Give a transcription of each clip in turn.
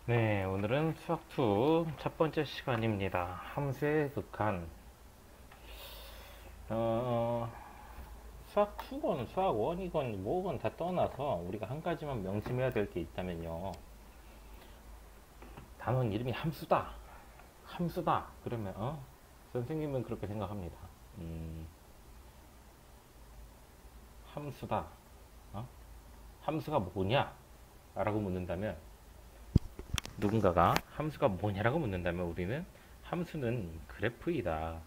네, 오늘은 수학2 첫 번째 시간입니다. 함수의 극한. 어, 수학2건 수학1이건 뭐건 다 떠나서 우리가 한 가지만 명심해야 될 게 있다면요. 단원 이름이 함수다. 함수다. 그러면, 선생님은 그렇게 생각합니다. 음, 함수다. 어? 함수가 뭐냐? 라고 묻는다면, 누군가가 함수가 뭐냐라고 묻는다면 우리는 함수는 그래프이다.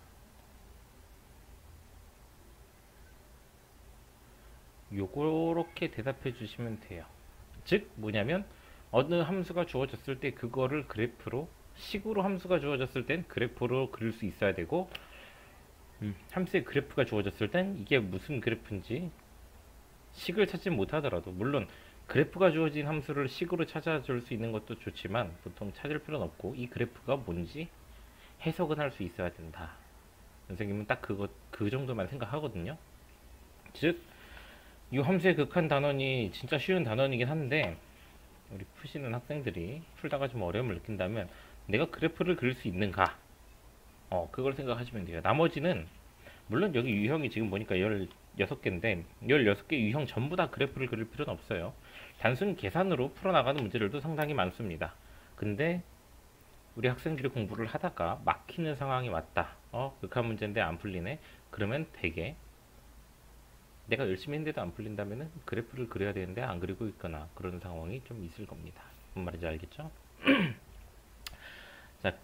요렇게 대답해 주시면 돼요. 즉 뭐냐면 어느 함수가 주어졌을 때 그거를 그래프로 식으로 함수가 주어졌을 땐 그래프로 그릴 수 있어야 되고 함수의 그래프가 주어졌을 땐 이게 무슨 그래프인지 식을 찾지 못하더라도 물론 그래프가 주어진 함수를 식으로 찾아줄 수 있는 것도 좋지만 보통 찾을 필요는 없고 이 그래프가 뭔지 해석은 할 수 있어야 된다. 선생님은 딱 그 정도만 생각하거든요. 즉 이 함수의 극한 단원이 진짜 쉬운 단원이긴 한데 우리 푸시는 학생들이 풀다가 좀 어려움을 느낀다면 내가 그래프를 그릴 수 있는가? 그걸 생각하시면 돼요. 나머지는 물론 여기 유형이 지금 보니까 16개인데 16개 유형 전부 다 그래프를 그릴 필요는 없어요. 단순 계산으로 풀어나가는 문제들도 상당히 많습니다. 근데 우리 학생들이 공부를 하다가 막히는 상황이 왔다. 극한 문제인데 안 풀리네. 그러면 되게 내가 열심히 했는데도 안 풀린다면은 그래프를 그려야 되는데 안 그리고 있거나 그런 상황이 좀 있을 겁니다. 뭔 말인지 알겠죠? 자,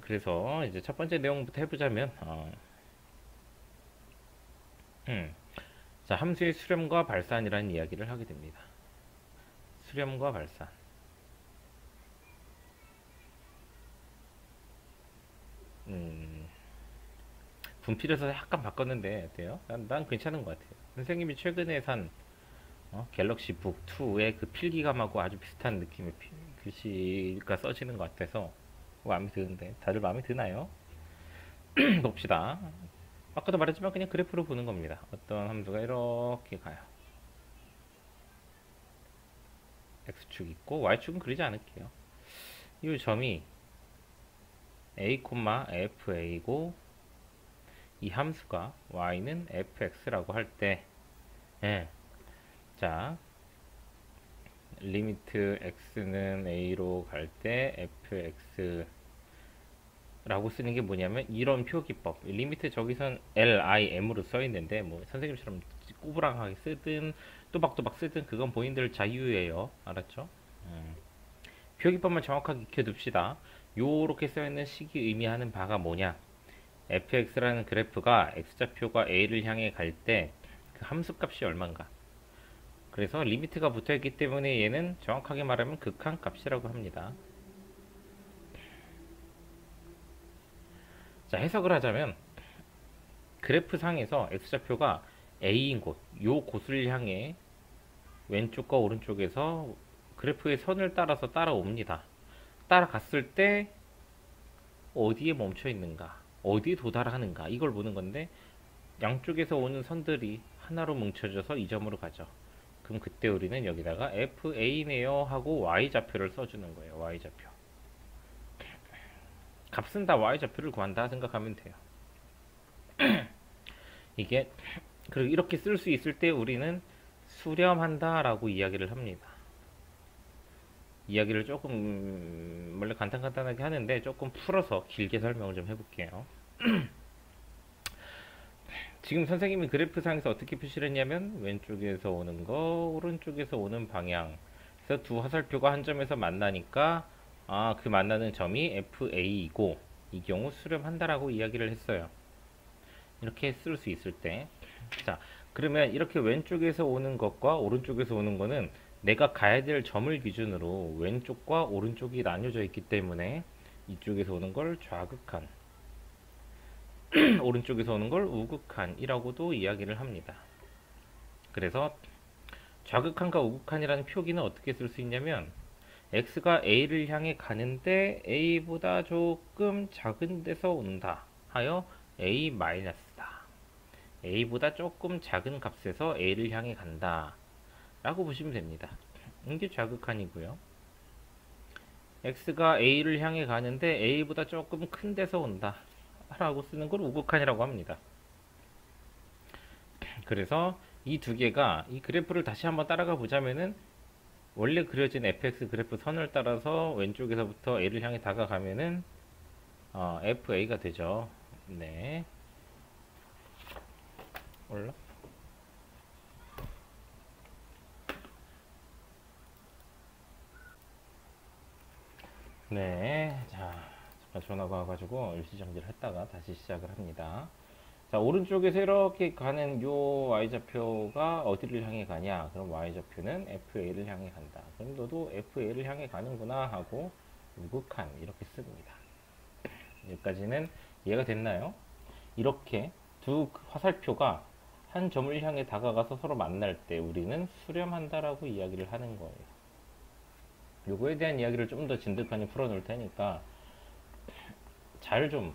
그래서 이제 첫 번째 내용부터 해보자면, 자, 함수의 수렴과 발산이라는 이야기를 하게 됩니다. 수렴과 발산. 분필에서 약간 바꿨는데 어때요? 난 괜찮은 것 같아요. 선생님이 최근에 산 갤럭시 북2의 그 필기감하고 아주 비슷한 느낌의 글씨가 써지는 것 같아서 마음에 드는데 다들 마음에 드나요? 봅시다. 아까도 말했지만 그냥 그래프로 보는 겁니다. 어떤 함수가 이렇게 가요. x축 있고 y축은 그리지 않을게요. 이 점이 a, fa고 이 함수가 y는 fx라고 할 때, 예, 자, 리미트 x는 a로 갈 때 fx 라고 쓰는 게 뭐냐면 이런 표기법 리미트 저기선 lim으로 써 있는데 뭐 선생님처럼 꼬부랑하게 쓰든 또박또박 쓰든 그건 본인들 자유예요. 알았죠? 표기법만 정확하게 익혀둡시다. 요렇게 써있는 식이 의미하는 바가 뭐냐, fx라는 그래프가 x좌표가 a를 향해 갈 때 그 함수값이 얼마인가. 그래서 리미트가 붙어있기 때문에 얘는 정확하게 말하면 극한값이라고 합니다. 자, 해석을 하자면 그래프 상에서 x좌표가 a인 곳, 요 곳을 향해 왼쪽과 오른쪽에서 그래프의 선을 따라서 따라옵니다. 따라갔을 때 어디에 멈춰 있는가, 어디에 도달하는가 이걸 보는 건데 양쪽에서 오는 선들이 하나로 뭉쳐져서 이 점으로 가죠. 그럼 그때 우리는 여기다가 FA네요 하고 Y좌표를 써주는 거예요. Y좌표. 값은 다 Y좌표를 구한다 생각하면 돼요. 이게 그리고 이렇게 쓸 수 있을 때 우리는 수렴한다 라고 이야기를 합니다. 이야기를 조금 원래 간단하게 하는데 조금 풀어서 길게 설명을 좀 해볼게요. 지금 선생님이 그래프상에서 어떻게 표시를 했냐면 왼쪽에서 오는 거, 오른쪽에서 오는 방향. 그래서 두 화살표가 한 점에서 만나니까 그 만나는 점이 FA이고 이 경우 수렴한다라고 이야기를 했어요. 이렇게 쓸 수 있을 때. 자, 그러면 이렇게 왼쪽에서 오는 것과 오른쪽에서 오는 거는 내가 가야 될 점을 기준으로 왼쪽과 오른쪽이 나뉘어져 있기 때문에 이쪽에서 오는 걸 좌극한, 오른쪽에서 오는 걸 우극한이라고도 이야기를 합니다. 그래서 좌극한과 우극한이라는 표기는 어떻게 쓸 수 있냐면 x가 a를 향해 가는데 a보다 조금 작은 데서 온다 하여 a-다. a보다 조금 작은 값에서 a를 향해 간다 라고 보시면 됩니다. 이게 좌극한이고요. x가 a를 향해 가는데 a보다 조금 큰 데서 온다 라고 쓰는 걸 우극한이라고 합니다. 그래서 이 두 개가 이 그래프를 다시 한번 따라가 보자면은 원래 그려진 fx 그래프 선을 따라서 왼쪽에서부터 a를 향해 다가가면은 fa가 되죠. 네. 올라? 네. 자, 잠깐 전화가 와가지고 일시정지를 했다가 다시 시작을 합니다. 자, 오른쪽에서 이렇게 가는 요 y좌표가 어디를 향해 가냐? 그럼 y좌표는 fa를 향해 간다. 그럼 너도 fa를 향해 가는구나 하고 우극한 이렇게 씁니다. 여기까지는 이해가 됐나요? 이렇게 두 화살표가 한 점을 향해 다가가서 서로 만날 때 우리는 수렴한다라고 이야기를 하는 거예요. 요거에 대한 이야기를 좀 더 진득하니 풀어놓을 테니까 잘 좀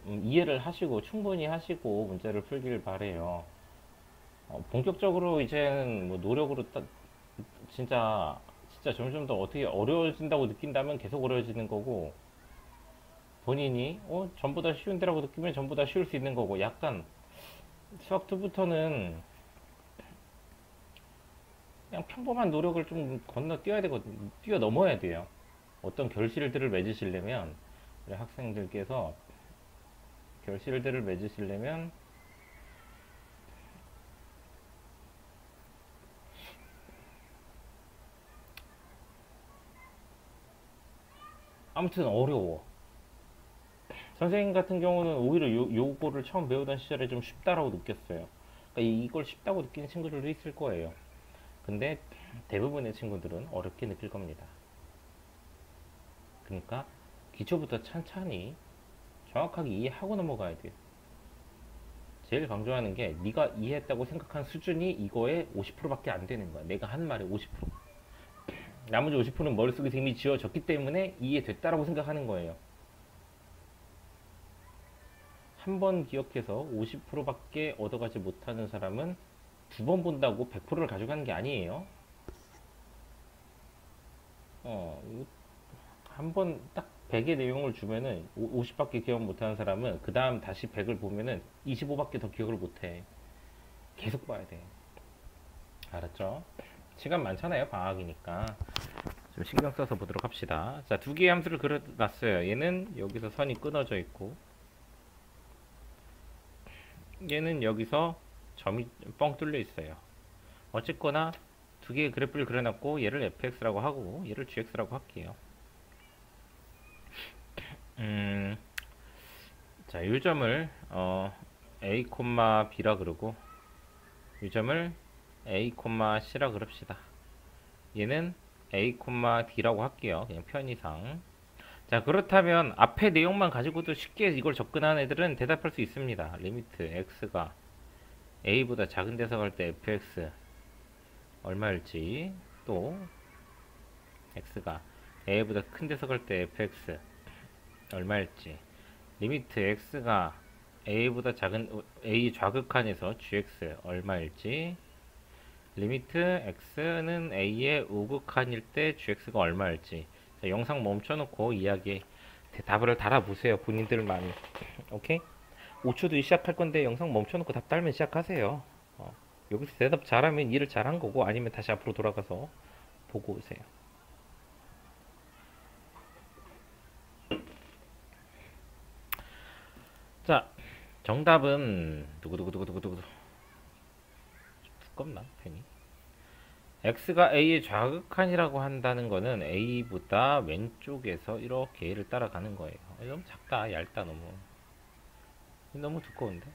이해를 하시고 충분히 하시고 문제를 풀길 바래요. 본격적으로 이제는 뭐 노력으로 진짜 점점 더 어떻게 어려워진다고 느낀다면 계속 어려워지는 거고, 본인이 전부 다 쉬운데라고 느끼면 전부 다 쉬울 수 있는 거고, 약간 수학 2부터는 그냥 평범한 노력을 좀 건너뛰어야 되고 뛰어넘어야 돼요. 어떤 결실들을 맺으시려면, 우리 학생들께서 결실들을 맺으시려면 아무튼 어려워. 선생님 같은 경우는 오히려 요거를 처음 배우던 시절에 좀 쉽다라고 느꼈어요. 그러니까 이걸 쉽다고 느끼는 친구들도 있을 거예요. 근데 대부분의 친구들은 어렵게 느낄 겁니다. 그러니까 기초부터 천천히 정확하게 이해하고 넘어가야 돼요. 제일 강조하는 게 네가 이해했다고 생각한 수준이 이거의 50%밖에 안 되는 거야. 내가 한 말의 50%. 나머지 50%는 머릿속에서 이미 지워졌기 때문에 이해됐다라고 생각하는 거예요. 한 번 기억해서 50%밖에 얻어가지 못하는 사람은 두 번 본다고 100%를 가져가는 게 아니에요. 한 번 딱 100의 내용을 주면은 50밖에 기억 못하는 사람은 그 다음 다시 100을 보면은 25밖에 더 기억을 못해. 계속 봐야 돼. 알았죠? 시간 많잖아요. 방학이니까. 좀 신경 써서 보도록 합시다. 자, 두 개의 함수를 그려놨어요. 얘는 여기서 선이 끊어져 있고, 얘는 여기서 점이 뻥 뚫려 있어요. 어쨌거나 두 개의 그래프를 그려놨고, 얘를 fx라고 하고 얘를 gx라고 할게요. 자, 이 점을 a, b라 그러고 이 점을 a, c라 그럽시다. 얘는 a, d라고 할게요. 그냥 편의상. 자, 그렇다면 앞에 내용만 가지고도 쉽게 이걸 접근하는 애들은 대답할 수 있습니다. 리미트 x가 a보다 작은 데서 갈 때 fx 얼마일지, 또 x가 a보다 큰 데서 갈 때 fx 얼마일지, 리미트 x가 a보다 작은 a 좌극한에서 gx 얼마일지, 리미트 x는 a의 우극한일 때 gx가 얼마일지. 자, 영상 멈춰놓고 이야기 답을 달아보세요. 본인들만이. 오케이? 5초 뒤 시작할 건데 영상 멈춰놓고 답 달면 시작하세요. 여기서 대답 잘하면 일을 잘한 거고, 아니면 다시 앞으로 돌아가서 보고 오세요. 자, 정답은 두구두구두구두구두구. 두껍나 펜이? x가 a의 좌극한이라고 한다는 거는 a보다 왼쪽에서 이렇게 a를 따라가는 거예요. 너무 작다, 얇다, 너무 두꺼운데.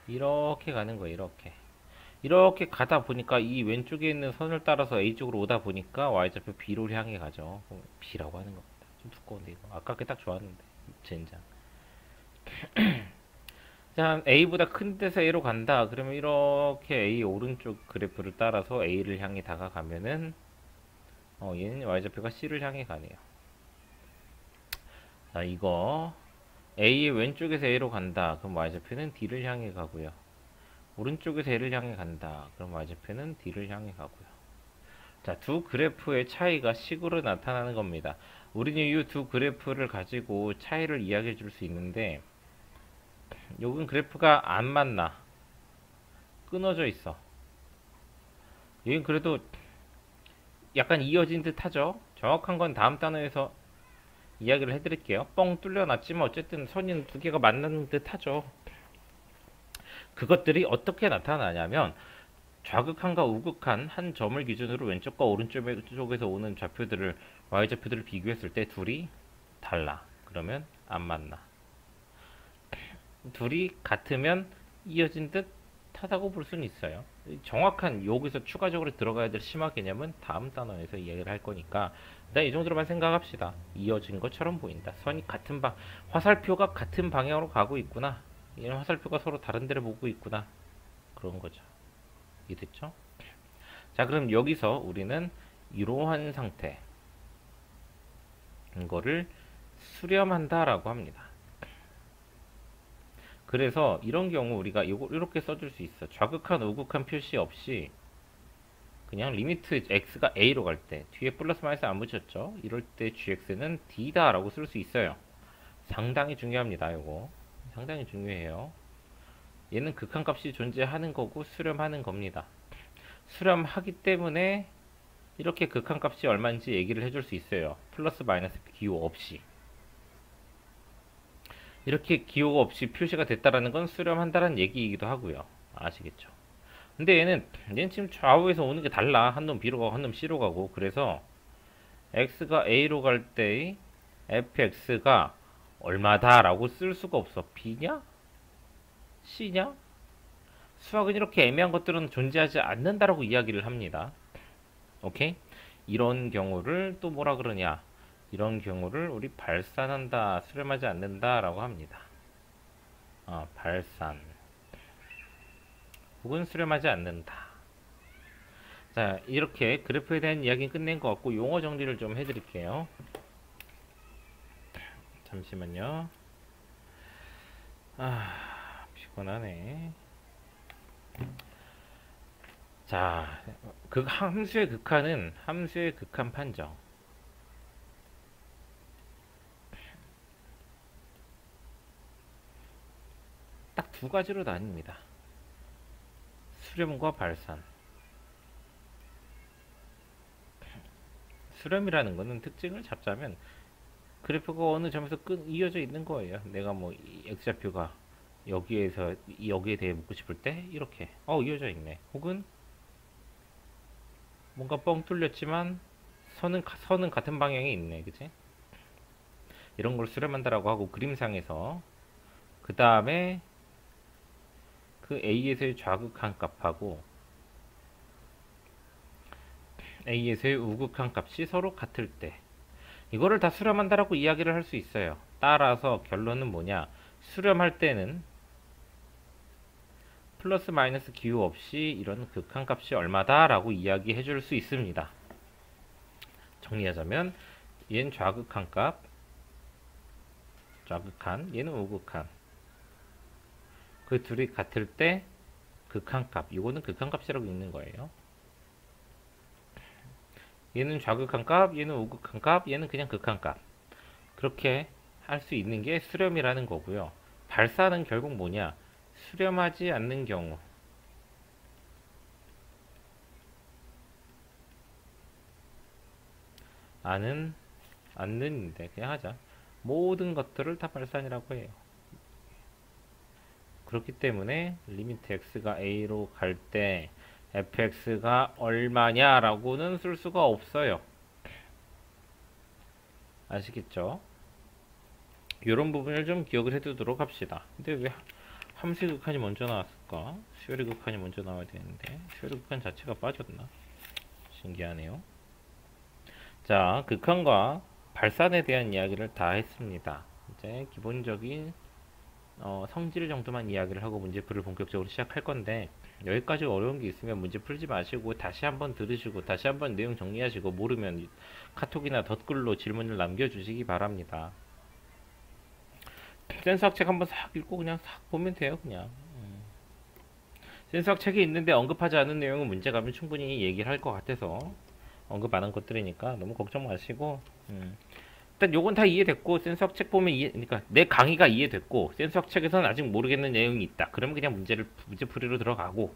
이렇게 가는 거예요. 이렇게 가다 보니까 이 왼쪽에 있는 선을 따라서 a 쪽으로 오다 보니까 y좌표 b로 향해 가죠. b라고 하는 겁니다. 좀 두꺼운데 이거 아까 게 딱 좋았는데 젠장. 자, a보다 큰 데서 a로 간다. 그러면 이렇게 a 오른쪽 그래프를 따라서 a를 향해 다가가면은 얘는 y좌표가 c를 향해 가네요. 자, 이거 a의 왼쪽에서 a로 간다. 그럼 y좌표는 d를 향해 가고요. 오른쪽에서 a를 향해 간다. 그럼 y좌표는 d를 향해 가고요. 자, 두 그래프의 차이가 식으로 나타나는 겁니다. 우리는 이 두 그래프를 가지고 차이를 이야기해 줄 수 있는데, 요건 그래프가 안 맞나, 끊어져 있어. 여긴 그래도 약간 이어진 듯 하죠. 정확한 건 다음 단어에서 이야기를 해드릴게요. 뻥 뚫려놨지만 어쨌든 선이 두 개가 맞는 듯 하죠. 그것들이 어떻게 나타나냐면, 좌극한과 우극한 한 점을 기준으로 왼쪽과 오른쪽에서 오는 좌표들을, y좌표들을 비교했을 때 둘이 달라. 그러면 안 맞나. 둘이 같으면 이어진 듯 하다고 볼 수는 있어요. 정확한 여기서 추가적으로 들어가야 될 심화 개념은 다음 단어에서 이야기를 할 거니까 일단 이 정도로만 생각합시다. 이어진 것처럼 보인다. 선이 같은 화살표가 같은 방향으로 가고 있구나. 이런 화살표가 서로 다른 데를 보고 있구나. 그런 거죠. 이해됐죠? 자, 그럼 여기서 우리는 이러한 상태, 이거를 수렴한다라고 합니다. 그래서 이런 경우 우리가 이렇게 써줄 수 있어. 좌극한, 우극한 표시 없이 그냥 리미트 x가 a로 갈 때 뒤에 플러스 마이너스 안 붙였죠? 이럴 때 gx는 d다 라고 쓸 수 있어요. 상당히 중요합니다. 이거 상당히 중요해요. 얘는 극한값이 존재하는 거고 수렴하는 겁니다. 수렴하기 때문에 이렇게 극한값이 얼마인지 얘기를 해줄 수 있어요. 플러스 마이너스 기호 없이. 이렇게 기호가 없이 표시가 됐다라는 건 수렴한다는 얘기이기도 하고요. 아시겠죠? 근데 얘는 지금 좌우에서 오는 게 달라. 한 놈 B로 가고 한 놈 C로 가고. 그래서 X가 A로 갈 때의 fx가 얼마다 라고 쓸 수가 없어. B냐? C냐? 수학은 이렇게 애매한 것들은 존재하지 않는다라고 이야기를 합니다. 오케이? 이런 경우를 또 뭐라 그러냐? 이런 경우를 우리 발산한다, 수렴하지 않는다 라고 합니다. 발산 혹은 수렴하지 않는다. 자, 이렇게 그래프에 대한 이야기는 끝낸 것 같고 용어 정리를 좀 해드릴게요. 잠시만요. 피곤하네. 자, 함수의 극한은 함수의 극한 판정. 딱 두 가지로 나뉩니다. 수렴과 발산. 수렴이라는 것은 특징을 잡자면 그래프가 어느 점에서 이어져 있는 거예요. 내가 뭐 x좌표가 여기에서 여기에 대해 묻고 싶을 때 이렇게 이어져 있네. 혹은 뭔가 뻥 뚫렸지만 선은 같은 방향에 있네. 그치? 이런 걸 수렴한다라고 하고 그림상에서 그 다음에 그 A에서의 좌극한 값하고 A에서의 우극한 값이 서로 같을 때 이거를 다 수렴한다라고 이야기를 할 수 있어요. 따라서 결론은 뭐냐? 수렴할 때는 플러스 마이너스 기호 없이 이런 극한 값이 얼마다 라고 이야기해 줄 수 있습니다. 정리하자면 얘는 좌극한 값, 좌극한, 얘는 우극한. 그 둘이 같을 때 극한값, 이거는 극한값이라고 읽는 거예요. 얘는 좌극한값, 얘는 우극한값, 얘는 그냥 극한값. 그렇게 할 수 있는 게 수렴이라는 거고요. 발산은 결국 뭐냐? 수렴하지 않는 경우. 않는인데 그냥 하자. 모든 것들을 다 발산이라고 해요. 그렇기 때문에 리미트 x가 a로 갈 때 fx가 얼마냐라고는 쓸 수가 없어요. 아시겠죠? 이런 부분을 좀 기억을 해두도록 합시다. 근데 왜 함수의 극한이 먼저 나왔을까? 수열의 극한이 먼저 나와야 되는데 수열의 극한 자체가 빠졌나? 신기하네요. 자, 극한과 발산에 대한 이야기를 다 했습니다. 이제 기본적인 성질 정도만 이야기를 하고 문제풀이를 본격적으로 시작할 건데 여기까지 어려운 게 있으면 문제 풀지 마시고 다시 한번 들으시고 다시 한번 내용 정리하시고 모르면 카톡이나 덧글로 질문을 남겨주시기 바랍니다. 센수학 책 한번 싹 읽고 그냥 싹 보면 돼요. 그냥 센수학 책에 있는데 언급하지 않은 내용은 문제 가면 충분히 얘기를 할 것 같아서 언급 안 한 것들이니까 너무 걱정 마시고 일단 요건 다 이해됐고 센수학 책 보면 그러니까 내 강의가 이해됐고 센수학 책에서는 아직 모르겠는 내용이 있다. 그러면 그냥 문제풀이로 들어가고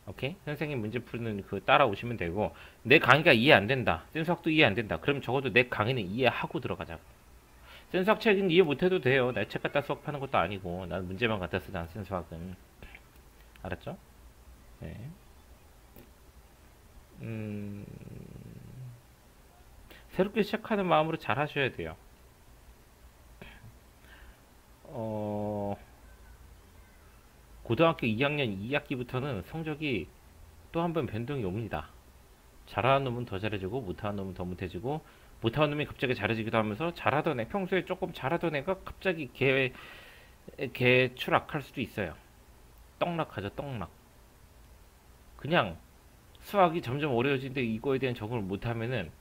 오케이? 선생님 문제 푸는 그 따라오시면 되고 내 강의가 이해 안 된다. 센수학도 이해 안 된다. 그럼 적어도 내 강의는 이해하고 들어가자. 센수학 책은 이해 못해도 돼요. 내 책 갖다 수업하는 것도 아니고 난 문제만 갖다 쓰잖아 센수학은. 알았죠? 네. 새롭게 시작하는 마음으로 잘 하셔야 돼요. 고등학교 2학년 2학기부터는 성적이 또 한 번 변동이 옵니다. 잘하는 놈은 더 잘해지고 못하는 놈은 더 못해지고 못하는 놈이 갑자기 잘해지기도 하면서 잘하던 애 평소에 조금 잘하던 애가 갑자기 개 추락할 수도 있어요. 떡락하죠 떡락. 그냥 수학이 점점 어려워지는데 이거에 대한 적응을 못하면은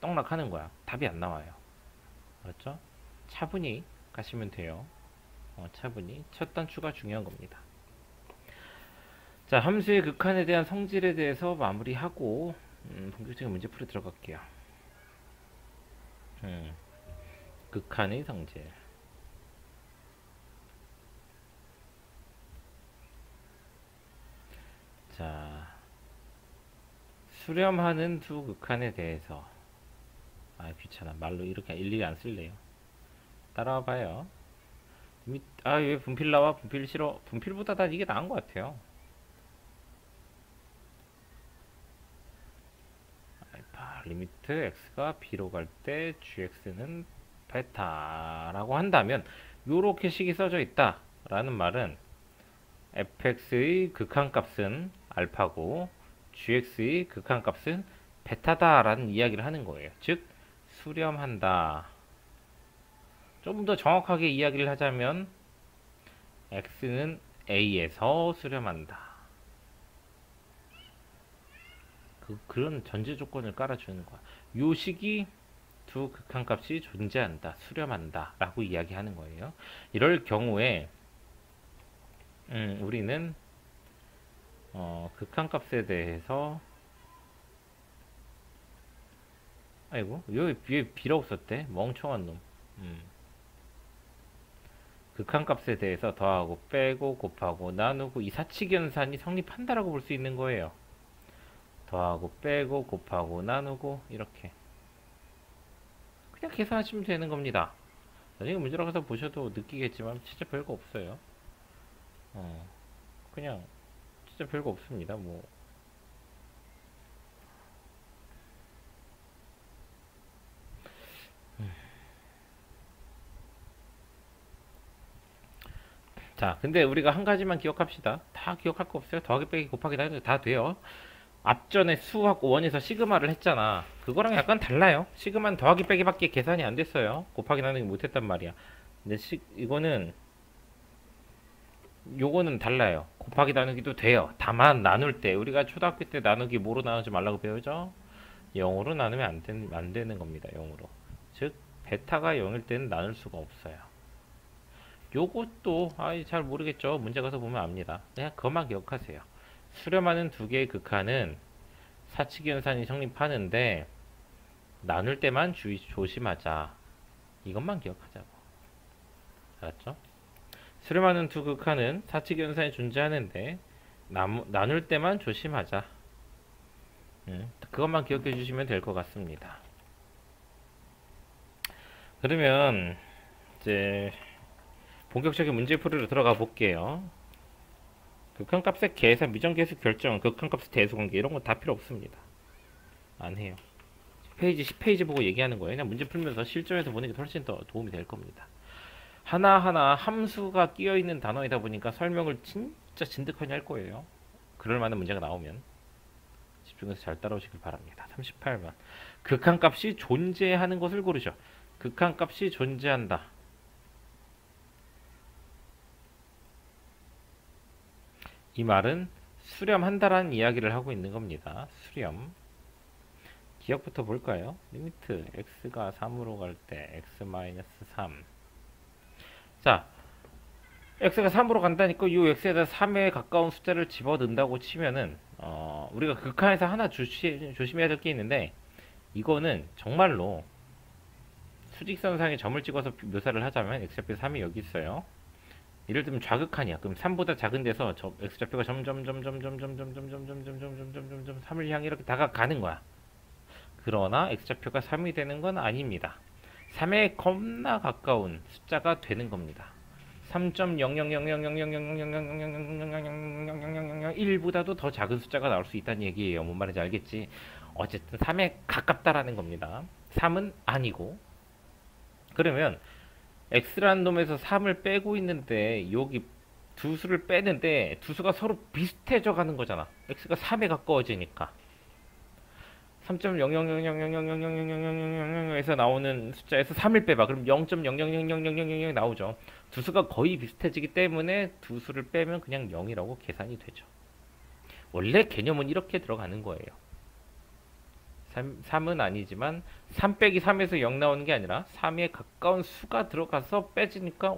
떡락하는 거야. 답이 안 나와요. 알았죠? 차분히 가시면 돼요. 차분히 첫 단추가 중요한 겁니다. 자, 함수의 극한에 대한 성질에 대해서 마무리하고 본격적인 문제풀이 들어갈게요. 극한의 성질. 자, 수렴하는 두 극한에 대해서 귀찮아. 말로 이렇게 일일이 안 쓸래요. 따라와 봐요. 왜 분필 나와? 분필 싫어. 분필보다 난 이게 나은 것 같아요. 리미트 x가 b로 갈 때 gx는 베타라고 한다면 요렇게 식이 써져 있다 라는 말은 fx의 극한값은 알파고 gx의 극한값은 베타다 라는 이야기를 하는 거예요. 즉 수렴한다. 좀 더 정확하게 이야기를 하자면 x는 a에서 수렴한다. 그런 전제 조건을 깔아주는 거야. 요 식이 두 극한값이 존재한다, 수렴한다 라고 이야기하는 거예요. 이럴 경우에 우리는 극한값에 대해서 아이고 여기 b라고 썼대. 멍청한 놈. 극한값에 대해서 더하고 빼고 곱하고 나누고 이 사칙연산이 성립한다라고 볼 수 있는 거예요. 더하고 빼고 곱하고 나누고 이렇게 그냥 계산하시면 되는 겁니다. 나중에 문제로 가서 보셔도 느끼겠지만 진짜 별거 없어요. 그냥 진짜 별거 없습니다. 뭐 자, 근데 우리가 한 가지만 기억합시다. 다 기억할 거 없어요. 더하기 빼기 곱하기 나누기 다 돼요. 앞전에 수학 1에서 시그마를 했잖아. 그거랑 약간 달라요. 시그마는 더하기 빼기밖에 계산이 안 됐어요. 곱하기 나누기 못했단 말이야. 근데 요거는 달라요. 곱하기 나누기도 돼요. 다만 나눌 때 우리가 초등학교 때 나누기 뭐로 나누지 말라고 배우죠? 0으로 나누면 안 되는 겁니다. 0으로. 즉 베타가 0일 때는 나눌 수가 없어요. 요것도 잘 모르겠죠. 문제 가서 보면 압니다. 그냥 그것만 기억하세요. 수렴하는 두 개의 극한은 사칙연산이 성립하는데 나눌 때만 조심하자. 이것만 기억하자고. 알았죠? 수렴하는 두 극한은 사칙연산이 존재하는데 나눌 때만 조심하자. 그것만 기억해 주시면 될 것 같습니다. 그러면 이제 본격적인 문제풀이로 들어가 볼게요. 극한값의 계산, 미정계수 결정, 극한값의 대수관계 이런 거 다 필요 없습니다. 안 해요. 10페이지 보고 얘기하는 거예요. 그냥 문제 풀면서 실전에서 보는 게 훨씬 더 도움이 될 겁니다. 하나하나 함수가 끼어있는 단어이다 보니까 설명을 진짜 진득하게 할 거예요. 그럴 만한 문제가 나오면 집중해서 잘 따라오시길 바랍니다. 38번 극한값이 존재하는 것을 고르죠. 극한값이 존재한다. 이 말은 수렴한다라는 이야기를 하고 있는 겁니다. 수렴. 기억부터 볼까요? 리미트 x가 3으로 갈 때 x-3. 자, x가 3으로 간다니까 이 x에다 3에 가까운 숫자를 집어넣는다고 치면은 우리가 극한에서 하나 조심해야 될 게 있는데, 이거는 정말로 수직선상에 점을 찍어서 묘사를 하자면 x좌표 3이 여기 있어요. 예를 들면 좌극한이야. 그럼 3보다 작은 데서 x좌표가 점점점점점점점점점점점점점점점점점점 3을 향해 이렇게 다가가는 거야. 그러나 x좌표가 3이 되는 건 아닙니다. 3에 겁나 가까운 숫자가 되는 겁니다. 3.000000000000000000000000000000000000000000000000000000000000000000000000000000000000000000000보다도 더 작은 숫자가 나올 수 있다는 얘기예요. 뭔 말인지 알겠지? 어쨌든 3에 가깝다라는 겁니다. 3은 아니고. 그러면 x라는 놈에서 3을 빼고 있는데 여기 두 수를 빼는데 두 수가 서로 비슷해져 가는 거잖아. x가 3에 가까워지니까. 3.00000000000000000000000에서 나오는 숫자에서 3을 빼봐. 그럼 0.00000000000 나오죠. 두 수가 거의 비슷해지기 때문에 두 수를 빼면 그냥 0이라고 계산이 되죠. 원래 개념은 이렇게 들어가는 거예요. 3은 아니지만 3 빼기 3에서 0 나오는 게 아니라 3에 가까운 수가 들어가서 빼지니까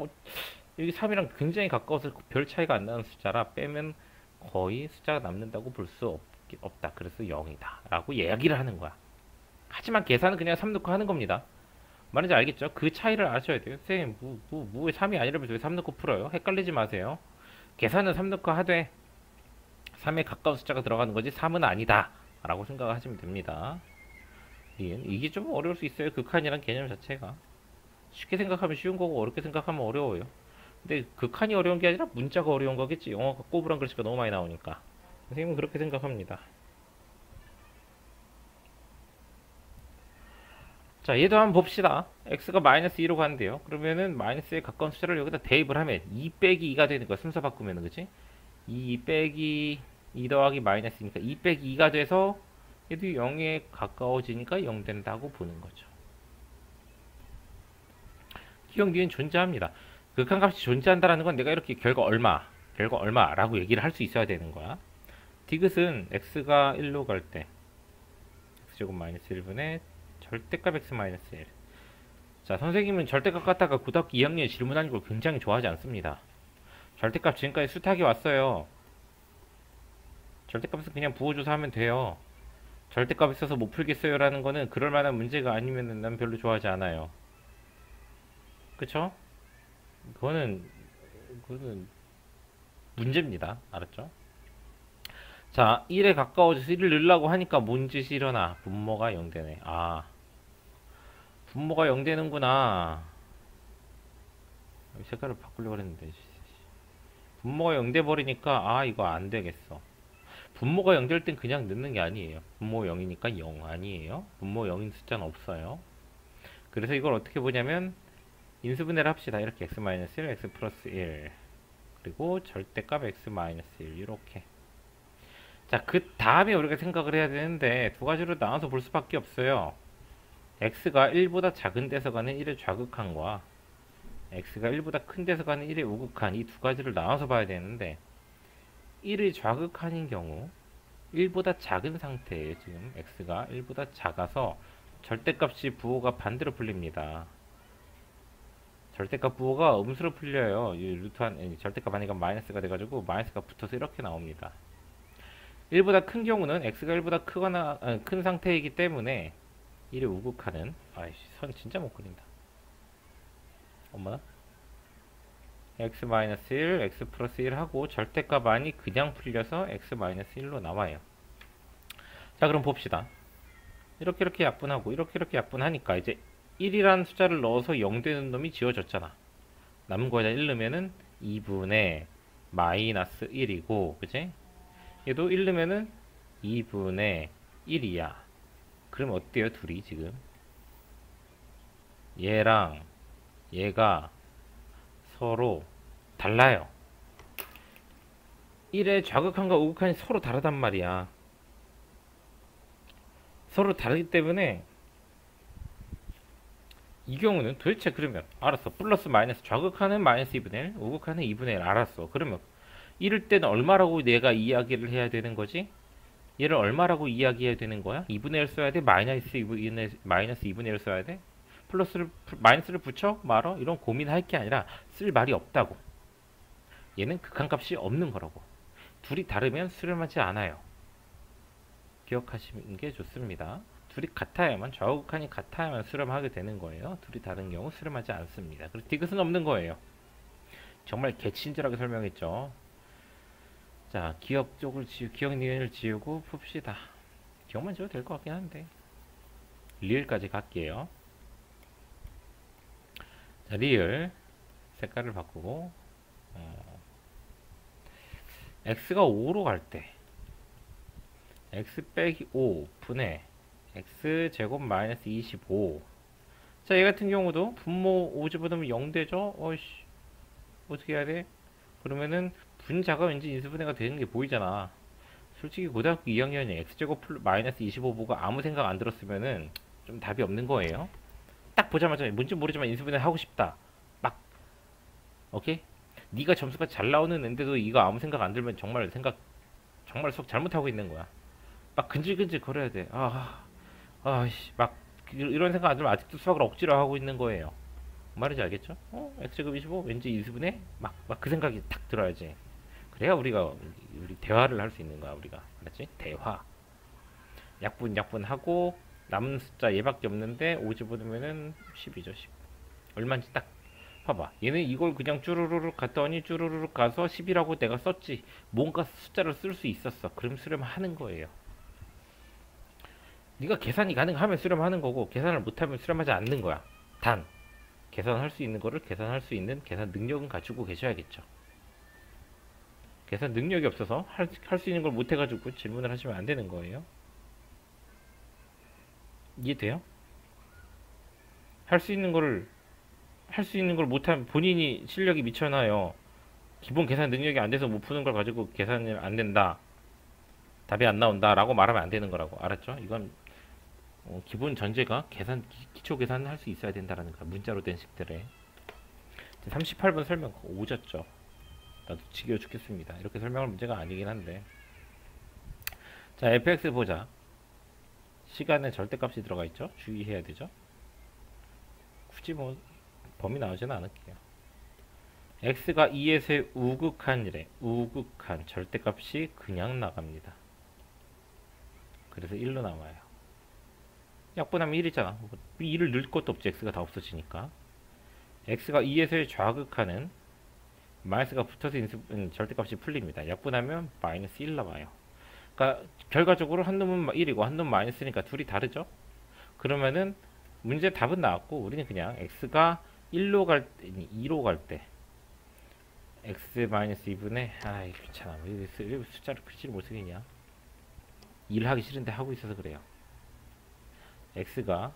여기 3이랑 굉장히 가까워서 별 차이가 안 나는 숫자라 빼면 거의 숫자가 남는다고 볼 수 없다. 그래서 0이다 라고 이야기를 하는 거야. 하지만 계산은 그냥 3 넣고 하는 겁니다. 말인지 알겠죠? 그 차이를 아셔야 돼요. 선생님 왜 3이 아니라면서 왜 3 넣고 풀어요? 헷갈리지 마세요. 계산은 3 넣고 하되 3에 가까운 숫자가 들어가는 거지 3은 아니다 라고 생각하시면 됩니다. 이게 좀 어려울 수 있어요. 극한이란 개념 자체가 쉽게 생각하면 쉬운 거고 어렵게 생각하면 어려워요. 근데 극한이 어려운 게 아니라 문자가 어려운 거겠지. 영어가 꼬부랑 글씨가 너무 많이 나오니까. 선생님은 그렇게 생각합니다. 자, 얘도 한번 봅시다. x가 마이너스 2로 가는데요. 그러면은 마이너스에 가까운 숫자를 여기다 대입을 하면 2 빼기 2가 되는 거야. 순서 바꾸면은, 그치? 2 빼기 2 더하기 마이너스니까 2 빼기 2가 돼서 얘도 0에 가까워지니까 0 된다고 보는 거죠. 기억 니은 존재합니다. 극한값이 존재한다라는 건 내가 이렇게 결과 얼마라고 얘기를 할 수 있어야 되는 거야. 디귿은 x가 1로 갈 때 x제곱 마이너스 1분의 절대값 x 마이너스 1. 자, 선생님은 절대값 갖다가 고등학교 2학년에 질문하는 걸 굉장히 좋아하지 않습니다. 절대값 지금까지 수탁이 왔어요. 절대값은 그냥 부호조사 하면 돼요. 절대값 있어서 못 풀겠어요 라는 거는 그럴 만한 문제가 아니면 난 별로 좋아하지 않아요. 그쵸? 그거는 문제입니다. 알았죠? 자, 1에 가까워져서 1을 넣으려고 하니까 뭔 짓이 일어나? 분모가 0 되네. 아, 분모가 0 되는구나. 색깔을 바꾸려고 했는데 분모가 0 돼 버리니까 이거 안 되겠어. 분모가 0 될 땐 그냥 넣는 게 아니에요. 분모 0이니까 0 아니에요. 분모 0인 숫자는 없어요. 그래서 이걸 어떻게 보냐면 인수분해를 합시다. 이렇게 x-1, x 플러스 1 그리고 절대값 x-1 이렇게. 자, 그 다음에 우리가 생각을 해야 되는데 두 가지로 나눠서 볼 수밖에 없어요. x가 1보다 작은 데서 가는 1의 좌극한과 x가 1보다 큰 데서 가는 1의 우극한, 이 두 가지를 나눠서 봐야 되는데 1의 좌극한인 경우 1보다 작은 상태예요. 지금 x가 1보다 작아서 절대값이 부호가 반대로 풀립니다. 절대값 부호가 음수로 풀려요. 이 루트한 절대값 아니가 마이너스가 돼가지고 마이너스가 붙어서 이렇게 나옵니다. 1보다 큰 경우는 x가 1보다 크거나 큰 상태이기 때문에 1의 우극한은 선 진짜 못 그린다. 엄마나 x-1, x 플러스 1 하고 절대값 안이 그냥 풀려서 x-1로 나와요. 자, 그럼 봅시다. 이렇게 약분하고 이렇게 약분하니까 이제 1이라는 숫자를 넣어서 0 되는 놈이 지워졌잖아. 남은 거에다 1 넣으면은 2분의 마이너스 1이고, 그치? 얘도 1 넣으면은 2분의 1이야. 그럼 어때요, 둘이 지금? 얘랑 얘가 서로 달라요. 1의 좌극한과 우극한이 서로 다르단 말이야. 서로 다르기 때문에 이 경우는 도대체 그러면 알았어. 플러스 마이너스 좌극한은 마이너스 2분의 1, 우극한은 2분의 1 알았어. 그러면 이럴 때는 얼마라고 내가 이야기를 해야 되는 거지? 얘를 얼마라고 이야기해야 되는 거야? 2분의 1 써야 돼? 마이너스 2분의 1 써야 돼? 마이너스를 붙여? 말어? 이런 고민할 게 아니라 쓸 말이 없다고. 얘는 극한값이 없는 거라고. 둘이 다르면 수렴하지 않아요. 기억하시는 게 좋습니다. 둘이 같아야만, 좌우극한이 같아야만 수렴하게 되는 거예요. 둘이 다른 경우 수렴하지 않습니다. 그리고 디귿은 없는 거예요. 정말 개친절하게 설명했죠. 자, 기억 쪽을 기억 니은을 지우고 풉시다. 기억만 지워도 될 것 같긴 한데. 리을까지 갈게요. 자, 리을 색깔을 바꾸고 x가 5로 갈 때 x 빼기 5 분의 x 제곱 마이너스 25. 자, 얘 같은 경우도 분모 5 집어넣으면 0 되죠? 어이씨, 어떻게 해야 돼? 그러면은 분자가 왠지 인수분해가 되는 게 보이잖아. 솔직히 고등학교 2학년에 x제곱 마이너스 25보고 아무 생각 안 들었으면은 좀 답이 없는 거예요. 딱 보자마자 뭔지 모르지만 인수분해 하고 싶다. 막, 오케이? 네가 점수가 잘 나오는 앤데도 이거 아무 생각 안 들면 정말 수학 잘못하고 있는 거야. 막 근질근질 거려야 돼. 막 이런 생각 안 들면 아직도 수학을 억지로 하고 있는 거예요. 말인지 알겠죠? x제곱 25 왠지 인수분해? 막 그 생각이 탁 들어야지. 그래야 우리 대화를 할 수 있는 거야, 우리가. 알았지? 대화. 약분하고 남은 숫자 얘밖에 없는데 5 집어넣으면은 10이죠, 10. 얼마인지 딱 봐봐. 얘는 이걸 그냥 쭈루루룩 갔더니 쭈루루룩 가서 10이라고 내가 썼지. 뭔가 숫자를 쓸 수 있었어. 그럼 수렴하는 거예요. 네가 계산이 가능하면 수렴하는 거고 계산을 못하면 수렴하지 않는 거야. 단 계산할 수 있는 거를 계산할 수 있는 계산 능력은 가지고 계셔야겠죠. 계산 능력이 없어서 할 수 있는 걸 못 해가지고 질문을 하시면 안 되는 거예요. 이해돼요? 할 수 있는 걸 못하면 본인이 실력이 미쳐나요. 기본 계산 능력이 안 돼서 못 푸는 걸 가지고 계산이 안 된다, 답이 안 나온다 라고 말하면 안 되는 거라고. 알았죠? 이건 기본 전제가 기초 계산을 할 수 있어야 된다라는 거야. 문자로 된 식들에. 38번 설명 오졌죠. 나도 지겨워 죽겠습니다. 이렇게 설명할 문제가 아니긴 한데. 자, fx 보자. 시간에 절대값이 들어가 있죠. 주의해야 되죠. 굳이 뭐 범위 나오지는 않을게요. x가 2에서의 우극한이래. 우극한 절대값이 그냥 나갑니다. 그래서 1로 나와요. 약분하면 1이잖아. 2를 넣을 것도 없지. x가 다 없어지니까. x가 2에서의 좌극한은 마이너스가 붙어서 절대값이 풀립니다. 약분하면 마이너스 1 나와요. 그러니까 결과적으로 한 놈은 1이고 한 놈은 마이너스니까 둘이 다르죠. 그러면은 문제 답은 나왔고 우리는 그냥 x가 1로 갈 때, 2로 갈 때 x 마이너스 2분의 귀찮아. 왜 숫자를 글씨를 못 쓰겠냐. 일하기 싫은데 하고 있어서 그래요. x가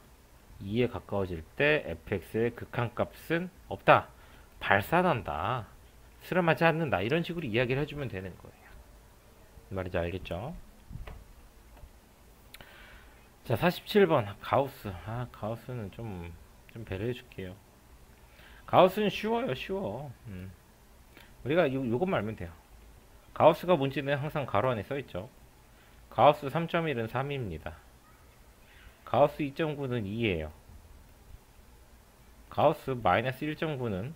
2에 가까워질 때 fx의 극한값은 없다. 발산한다. 수렴하지 않는다. 이런 식으로 이야기를 해주면 되는 거예요. 말인지 알겠죠? 자, 47번 가우스. 가우스는 좀 배려해 줄게요. 가우스는 쉬워요. 쉬워. 우리가 요것만 알면 돼요. 가우스가 뭔지는 항상 가로 안에 써있죠. 가우스 3.1은 3입니다. 가우스 2.9는 2예요. 가우스 마이너스 1.9는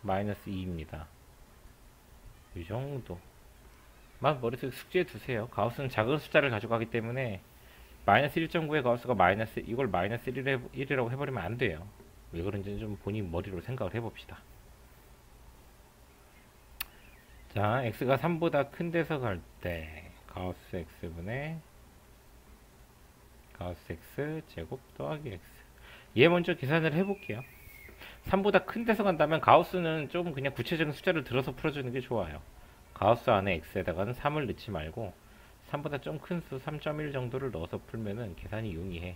마이너스 2입니다. 이 정도 만 머릿속에 숙지해 두세요. 가우스는 작은 숫자를 가져가기 때문에 마이너스 1.9의 가우스가 이걸 마이너스 1이라고 해버리면 안 돼요. 왜 그런지는 좀 본인 머리로 생각을 해봅시다. 자, x가 3보다 큰 데서 갈 때 가우스 x분의 가우스 x 제곱 더하기 x. 얘 먼저 계산을 해볼게요. 3보다 큰 데서 간다면 가우스는 조금 그냥 구체적인 숫자를 들어서 풀어주는 게 좋아요. 가우스 안에 x에다가는 3을 넣지 말고 3보다 좀 큰 수 3.1 정도를 넣어서 풀면은 계산이 용이해.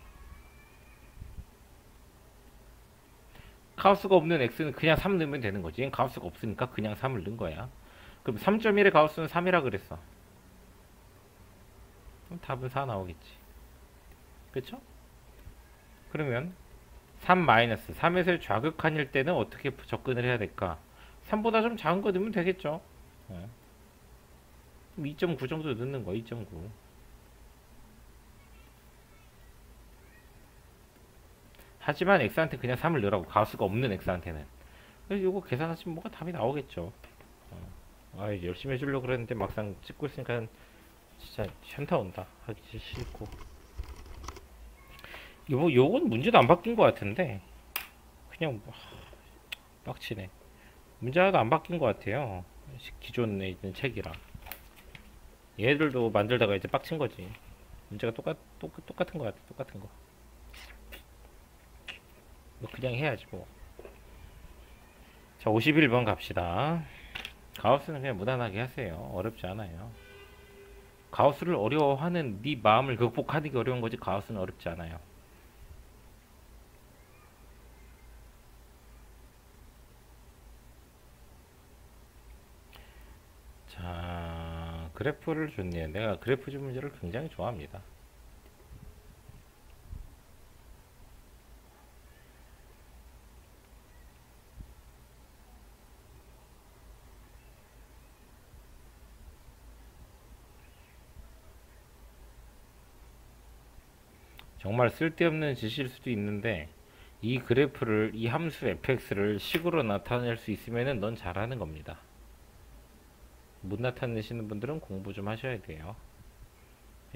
가우스가 없는 x는 그냥 3 넣으면 되는 거지. 얘는 가우스가 없으니까 그냥 3을 넣은 거야. 그럼 3.1의 가우스는 3이라 그랬어. 그럼 답은 4 나오겠지. 그쵸? 그러면 3-3에서의 좌극한일 때는 어떻게 접근을 해야 될까? 3보다 좀 작은 거 넣으면 되겠죠. 2.9 정도 넣는 거. 2.9. 하지만 x한테 그냥 3을 넣으라고. 가우스가 없는 x한테는. 그래서 이거 계산하시면 뭐가 답이 나오겠죠. 열심히 해주려고 그랬는데 막상 찍고 있으니까 진짜 현타 온다. 하기 싫고. 요건 문제도 안 바뀐 것 같은데 그냥 빡치네. 문제 하나도 안 바뀐 것 같아요. 기존에 있는 책이랑 얘들도 만들다가 이제 빡친 거지. 문제가 똑같은 것 같아. 똑같은 거. 뭐 그냥 해야지 뭐. 자, 51번 갑시다. 가우스는 그냥 무난하게 하세요. 어렵지 않아요. 가우스를 어려워하는 네 마음을 극복하는 게 어려운 거지, 가우스는 어렵지 않아요. 자, 그래프를 줬네요. 내가 그래프 준 문제를 굉장히 좋아합니다. 정말 쓸데없는 짓일 수도 있는데 이 그래프를, 이 함수 fx를 식으로 나타낼 수 있으면은 넌 잘하는 겁니다. 못 나타내시는 분들은 공부 좀 하셔야 돼요.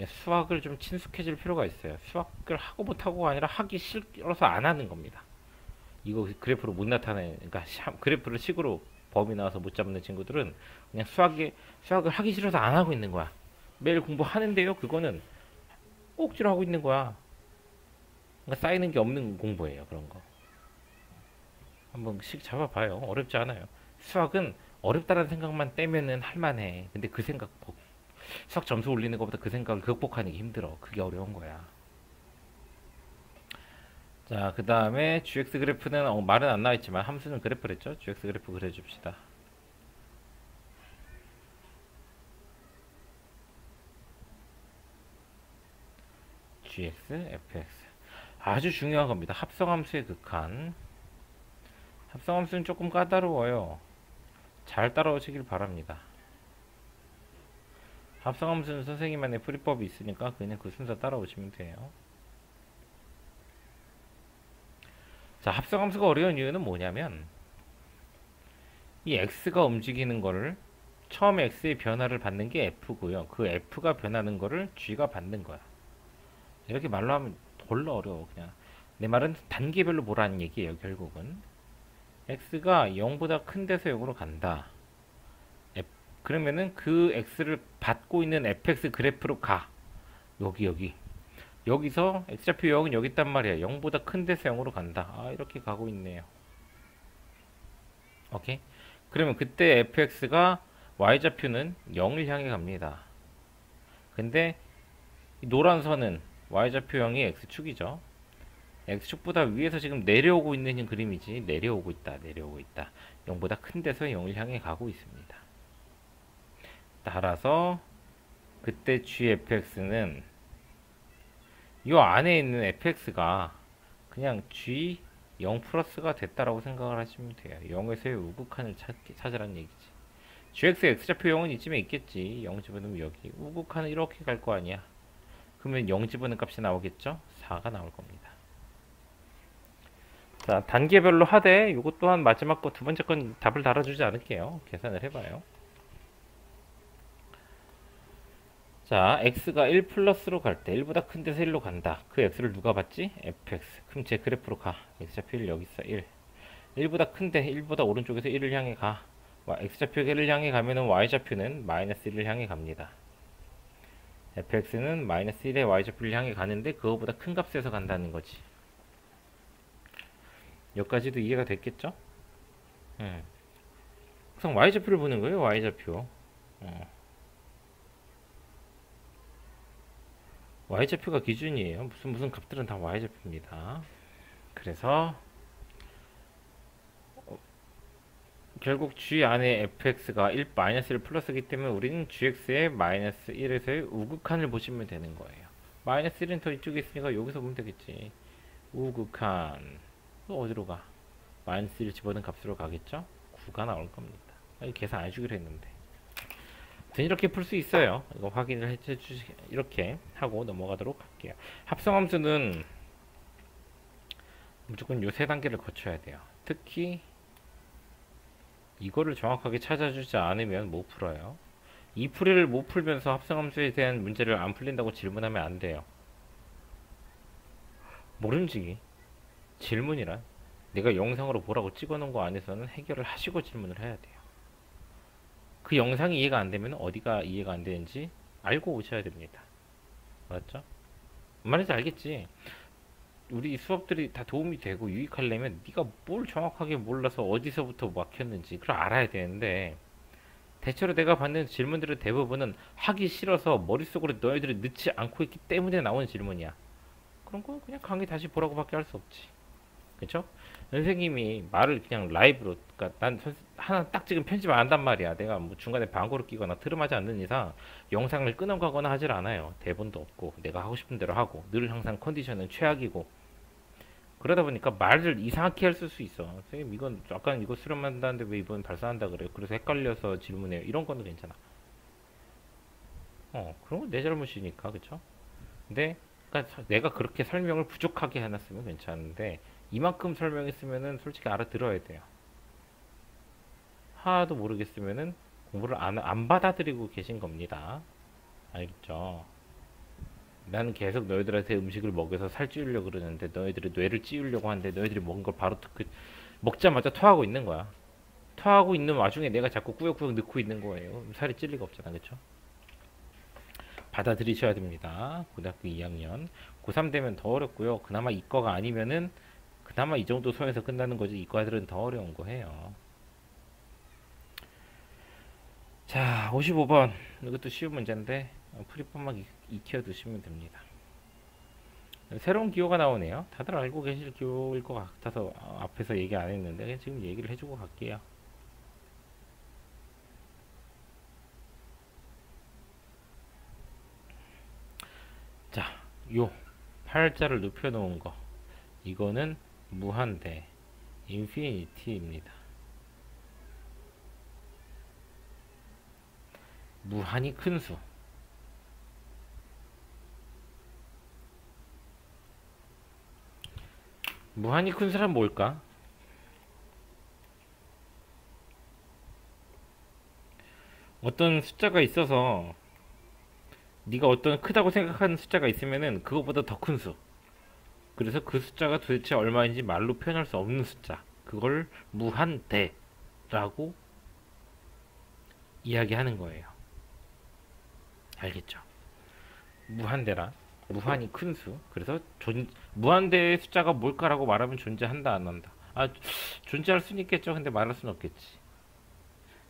수학을 좀 친숙해질 필요가 있어요. 수학을 하고 못하고가 아니라 하기 싫어서 안 하는 겁니다. 이거 그래프로 못 나타내, 그러니까 그래프를 식으로 범위 나와서 못 잡는 친구들은 그냥 수학을 하기 싫어서 안 하고 있는 거야. 매일 공부하는데요, 그거는 억지로 하고 있는 거야. 그러니까 쌓이는 게 없는 공부예요, 그런 거. 한번씩 잡아봐요. 어렵지 않아요. 수학은 어렵다는 생각만 떼면은 할만해. 근데 그 생각, 수학 점수 올리는 것보다 그 생각을 극복하는 게 힘들어. 그게 어려운 거야. 자, 그 다음에 GX 그래프는 말은 안 나와있지만 함수는 그래프랬죠? GX 그래프 그려줍시다. GX, FX. 아주 중요한 겁니다. 합성함수의 극한. 합성함수는 조금 까다로워요. 잘 따라오시길 바랍니다. 합성함수는 선생님만의 풀이법이 있으니까 그냥 그 순서 따라오시면 돼요. 자, 합성함수가 어려운 이유는 뭐냐면 이 x가 움직이는 거를 처음에 x의 변화를 받는 게 f고요. 그 f가 변하는 거를 g가 받는 거야. 이렇게 말로 하면 졸라 어려워. 그냥 내 말은 단계별로 보라는 얘기예요. 결국은 x가 0보다 큰 데서 0으로 간다. 그러면은 그 x를 받고 있는 fx 그래프로 가. 여기 여기서 x좌표 0은 여기 있단 말이야. 0보다 큰 데서 0으로 간다. 아, 이렇게 가고 있네요. 오케이. 그러면 그때 fx가 y좌표는 0을 향해 갑니다. 근데 이 노란 선은 y좌표 0이 x축이죠. x축보다 위에서 지금 내려오고 있는 그림이지. 내려오고 있다. 0보다 큰 데서 0을 향해 가고 있습니다. 따라서 그때 gfx는 이 안에 있는 fx가 그냥 g 0 플러스가 됐다라고 생각을 하시면 돼요. 0에서의 우극한을 찾으라는 얘기지. gx x좌표 0은 이쯤에 있겠지. 0 집어넣으면 여기. 우극한은 이렇게 갈 거 아니야. 그러면 0 집어넣은 값이 나오겠죠? 4가 나올 겁니다. 자, 단계별로 하되 이것 또한 마지막 거 두 번째 건 답을 달아주지 않을게요. 계산을 해봐요. 자, x가 1 플러스로 갈 때 1보다 큰 데서 1로 간다. 그 x를 누가 받지? fx. 그럼 제 그래프로 가. x좌표 1 여기 있어. 1. 1보다 큰데 1보다 오른쪽에서 1을 향해 가. x좌표가 1을 향해 가면은 y좌표는 마이너스 1을 향해 갑니다. fx는 마이너스 1의 y좌표를 향해 가는데 그거보다 큰 값에서 간다는 거지. 여기까지도 이해가 됐겠죠? 항상 y좌표를 보는 거예요. y좌표. y좌표가 기준이에요. 무슨 값들은 다 y좌표입니다. 그래서 결국 g 안에 fx가 1 마이너스 1 플러스이기 때문에 우리는 gx의 마이너스 1에서의 우극한을 보시면 되는 거예요. 마이너스 1은 더 이쪽에 있으니까 여기서 보면 되겠지. 우극한 어디로 가? 마이너스 1 집어넣은 값으로 가겠죠? 9가 나올 겁니다. 계산 안 해주기로 했는데 이렇게 풀 수 있어요. 이거 확인을 해주시, 이렇게 하고 넘어가도록 할게요. 합성함수는 무조건 요 세 단계를 거쳐야 돼요. 특히 이거를 정확하게 찾아주지 않으면 못 풀어요. 이 풀이를 못 풀면서 합성함수에 대한 문제를 안 풀린다고 질문하면 안 돼요. 모름지기. 질문이란 내가 영상으로 보라고 찍어놓은 거 안에서는 해결을 하시고 질문을 해야 돼요. 그 영상이 이해가 안 되면 어디가 이해가 안 되는지 알고 오셔야 됩니다. 맞죠? 말인지 알겠지? 우리 수업들이 다 도움이 되고 유익하려면 네가 뭘 정확하게 몰라서 어디서부터 막혔는지 그걸 알아야 되는데, 대체로 내가 받는 질문들의 대부분은 하기 싫어서 머릿속으로 너희들이 넣지 않고 있기 때문에 나오는 질문이야. 그런 거 그냥 강의 다시 보라고밖에 할 수 없지. 그쵸? 선생님이 말을 그냥 라이브로, 그러니까 난 하나 딱 지금 편집 안 한단 말이야. 내가 뭐 중간에 광고를 끼거나 트름하지 않는 이상 영상을 끊어가거나 하질 않아요. 대본도 없고 내가 하고 싶은 대로 하고 늘 항상 컨디션은 최악이고, 그러다 보니까 말을 이상하게 할 수 있어. 선생님 이건 약간 이거 수렴한다는데 왜 이번 발사한다 그래요? 그래서 헷갈려서 질문해요. 이런 거는 괜찮아. 그런 건 내 잘못이니까, 그쵸? 근데 그러니까 내가 그렇게 설명을 부족하게 해놨으면 괜찮은데 이만큼 설명했으면은 솔직히 알아들어야 돼요. 하나도 모르겠으면은 공부를 안 받아들이고 계신 겁니다. 알겠죠? 나는 계속 너희들한테 음식을 먹여서 살찌우려고 그러는데 너희들이 뇌를 찌우려고 하는데 너희들이 먹은 걸 바로 먹자마자 토하고 있는 거야. 토하고 있는 와중에 내가 자꾸 꾸역꾸역 넣고 있는 거예요. 살이 찔 리가 없잖아, 그쵸? 받아들이셔야 됩니다. 고등학교 2학년. 고3 되면 더 어렵고요. 그나마 이과가 아니면은 그나마 이 정도 선에서 끝나는 거지. 이과들은 더 어려운 거예요. 자, 55번. 이것도 쉬운 문제인데 프리폼만 익혀두시면 됩니다. 새로운 기호가 나오네요. 다들 알고 계실 기호일 것 같아서 앞에서 얘기 안 했는데 지금 얘기를 해주고 갈게요. 자, 요 팔자를 눕혀 놓은 거, 이거는 무한대 인피니티입니다. 무한히 큰 수. 무한히 큰 수란 뭘까? 어떤 숫자가 있어서 네가 어떤 크다고 생각하는 숫자가 있으면은 그거보다 더 큰 수. 그래서 그 숫자가 도대체 얼마인지 말로 표현할 수 없는 숫자. 그걸 무한대라고 이야기하는 거예요. 알겠죠? 무한대라. 무한히 큰 수. 그래서 무한대의 숫자가 뭘까라고 말하면 존재한다, 안 한다. 존재할 수는 있겠죠. 근데 말할 수는 없겠지.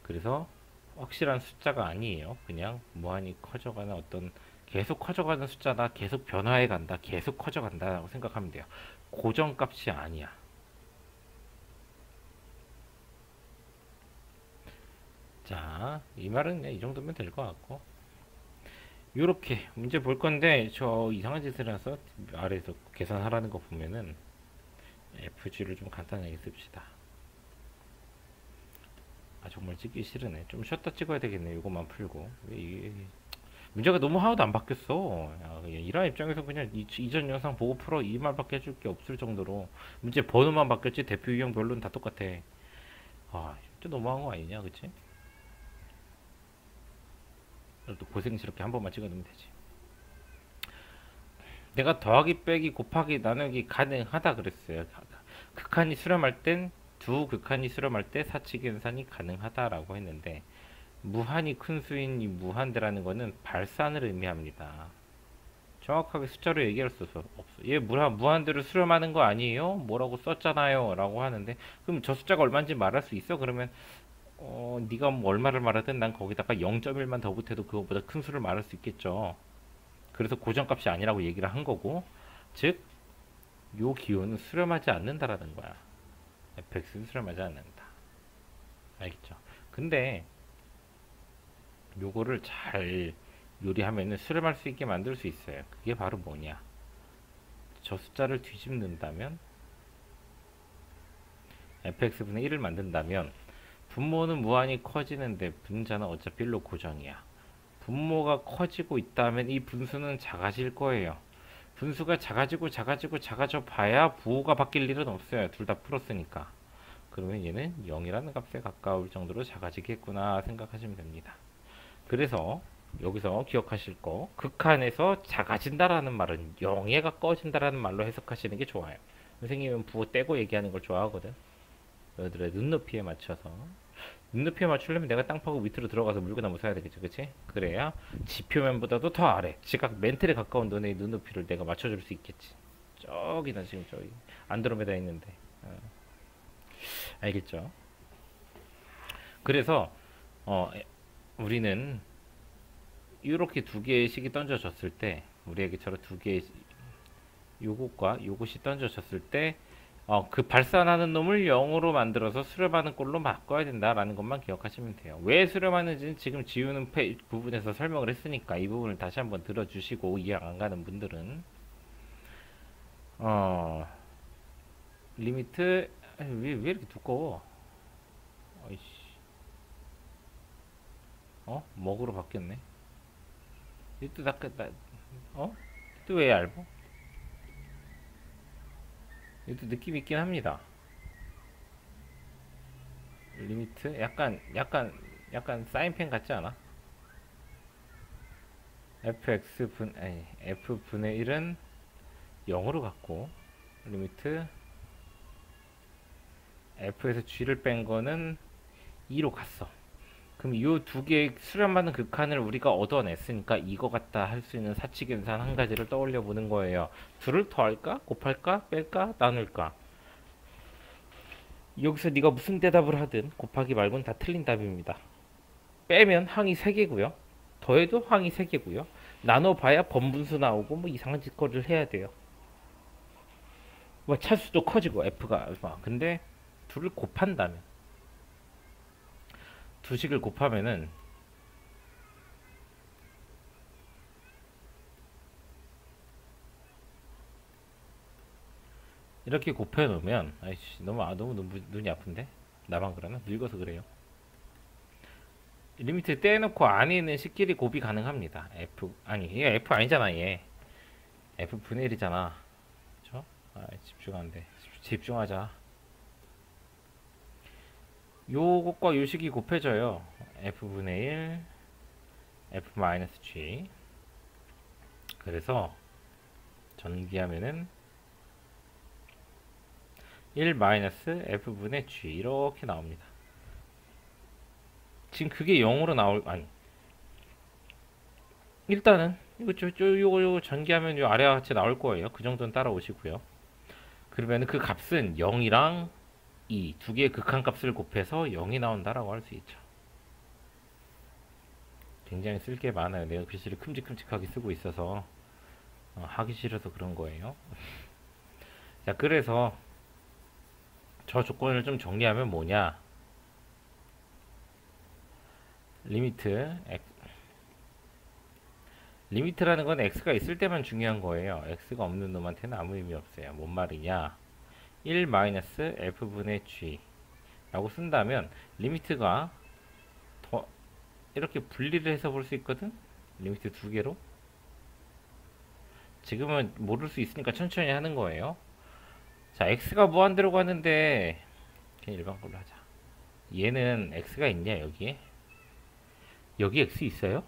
그래서 확실한 숫자가 아니에요. 그냥 무한히 커져가는 어떤, 계속 커져가는 숫자다, 계속 변화해 간다, 계속 커져간다라고 생각하면 돼요. 고정값이 아니야. 자, 이 말은 이 정도면 될 것 같고, 요렇게 문제 볼 건데 저 이상한 짓을 해서 아래에서 계산하라는 거 보면은 FG를 좀 간단하게 씁시다. 정말 찍기 싫으네. 좀 쉬었다 찍어야 되겠네. 이것만 풀고. 문제가 너무 하나도 안 바뀌었어. 일하는 입장에서 그냥 이전 영상 보고 풀어, 이 말밖에 해줄 게 없을 정도로 문제 번호만 바뀌었지 대표 유형 별로는 다 똑같아. 진짜 너무한 거 아니냐, 그치? 또 고생스럽게 한 번만 찍어 놓으면 되지. 내가 더하기 빼기 곱하기 나누기 가능하다 그랬어요. 극한이 수렴할 땐, 두 극한이 수렴할 때 사치 계산이 가능하다라고 했는데, 무한히 큰 수인 이 무한대라는 거는 발산을 의미합니다. 정확하게 숫자로 얘기할 수 없어. 얘 무한대로 수렴하는 거 아니에요? 뭐라고 썼잖아요 라고 하는데, 그럼 저 숫자가 얼마인지 말할 수 있어? 그러면 네가 뭐 얼마를 말하든 난 거기다가 0.1만 더 보태도 그거보다 큰 수를 말할 수 있겠죠. 그래서 고정값이 아니라고 얘기를 한 거고, 즉 요 기호는 수렴하지 않는다라는 거야. fx는 수렴하지 않는다. 알겠죠? 근데 요거를 잘 요리하면은 수렴할 수 있게 만들 수 있어요. 그게 바로 뭐냐? 저 숫자를 뒤집는다면, fx분의 1을 만든다면, 분모는 무한히 커지는데 분자는 어차피 1로 고정이야. 분모가 커지고 있다면 이 분수는 작아질 거예요. 분수가 작아져 봐야 부호가 바뀔 일은 없어요. 둘 다 풀었으니까. 그러면 얘는 0이라는 값에 가까울 정도로 작아지겠구나 생각하시면 됩니다. 그래서 여기서 기억하실 거, 극한에서 작아진다라는 말은 영예가 꺼진다라는 말로 해석하시는 게 좋아요. 선생님은 부호 떼고 얘기하는 걸 좋아하거든. 너희들의 눈높이에 맞춰서. 눈높이에 맞추려면 내가 땅 파고 밑으로 들어가서 물구나무 서야 되겠죠, 그치? 그래야 지표면보다도 더 아래, 지각 멘틀에 가까운 너네의 눈높이를 내가 맞춰줄 수 있겠지. 저기나 지금 저기 안드로메다 있는데. 어, 알겠죠? 그래서 우리는 이렇게 두 개의 식이 던져졌을 때, 우리에게 저런 두 개의 요것과 요것이 던져졌을 때, 그 발산하는 놈을 0으로 만들어서 수렴하는 꼴로 바꿔야 된다라는 것만 기억하시면 돼요. 왜 수렴하는지는 지금 지우는 부분에서 설명을 했으니까 이 부분을 다시 한번 들어주시고, 이해 안 가는 분들은 리미트 왜 이렇게 두꺼워? 어이씨, 먹으로 바뀌었네. 이또 또 왜 얇아? 이것도 느낌 있긴 합니다. 리미트 약간 사인펜 같지 않아? f분의 1은 0으로 갔고, 리미트 f에서 g를 뺀 거는 2로 갔어. 그럼 이 두 개의 수렴받는 극한을 우리가 얻어냈으니까 이거 같다 할 수 있는 사치 계산 한 가지를 떠올려 보는 거예요. 둘을 더할까? 곱할까? 뺄까? 나눌까? 여기서 네가 무슨 대답을 하든 곱하기 말고는 다 틀린 답입니다. 빼면 항이 3개고요. 더해도 항이 3개고요. 나눠봐야 번분수 나오고 뭐 이상한 짓거리를 해야 돼요. 뭐 차수도 커지고 f가 근데 둘을 곱한다면, 두 식을 곱하면은 이렇게 곱해 놓으면, 아이씨, 너무 눈이 아픈데? 나만 그러나? 늙어서 그래요. 리미트 떼놓고 안에 있는 식끼리 곱이 가능합니다. 얘 F 아니잖아, 얘. F 분의 1이잖아. 그쵸? 집중하는데. 집중하자. 요것과 요 식이 곱해져요. F 분의 1, F 마이너스 G. 그래서 전기하면은 1 마이너스 F분의 G 이렇게 나옵니다. 지금 그게 0으로 일단은 요거 전개하면 요 아래와 같이 나올 거예요. 그 정도는 따라오시고요. 그러면 그 값은 0이랑 2 두 개의 극한 값을 곱해서 0이 나온다라고 할 수 있죠. 굉장히 쓸 게 많아요. 내가 글씨를 큼직큼직하게 쓰고 있어서 하기 싫어서 그런 거예요. 자, 그래서 저 조건을 좀 정리하면 뭐냐? 리미트라는 건 x가 있을 때만 중요한 거예요. x가 없는 놈한테는 아무 의미 없어요. 뭔 말이냐? 1 마이너스 f분의 g 라고 쓴다면 리미트가 더 이렇게 분리를 해서 볼 수 있거든? 리미트 두 개로. 지금은 모를 수 있으니까 천천히 하는 거예요. 자, x가 무한대로 가는데 그냥 일반 걸로 하자. 얘는 x가 있냐, 여기에? 여기 x 있어요?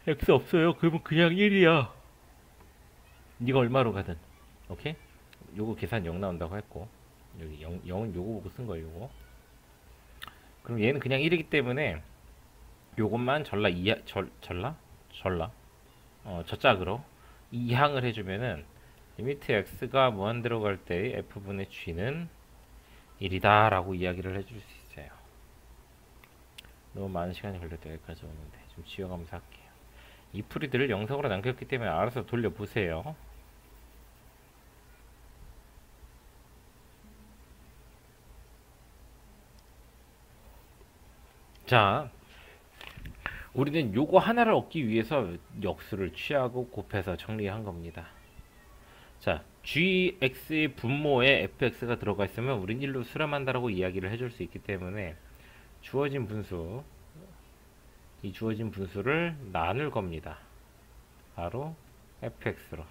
x 없어요. 그러면 그냥 1이야. 네가 얼마로 가든. 오케이? 요거 계산 0 나온다고 했고, 여기 0은 요거 보고 쓴 거예요, 요거. 그럼 얘는 그냥 1이기 때문에 요것만 저짝으로 이항을 해주면은 리미트 x가 무한대로 갈 때 f분의 g는 1이다 라고 이야기를 해줄 수 있어요. 너무 많은 시간이 걸렸다. 여기까지 오는데 좀 지워가면서 할게요. 이 풀이들을 영상으로 남겼기 때문에 알아서 돌려보세요. 자, 우리는 요거 하나를 얻기 위해서 역수를 취하고 곱해서 정리한 겁니다. 자, gx의 분모에 fx가 들어가 있으면 우린 1로 수렴한다라고 이야기를 해줄 수 있기 때문에 주어진 분수, 이 주어진 분수를 나눌 겁니다. 바로 fx로.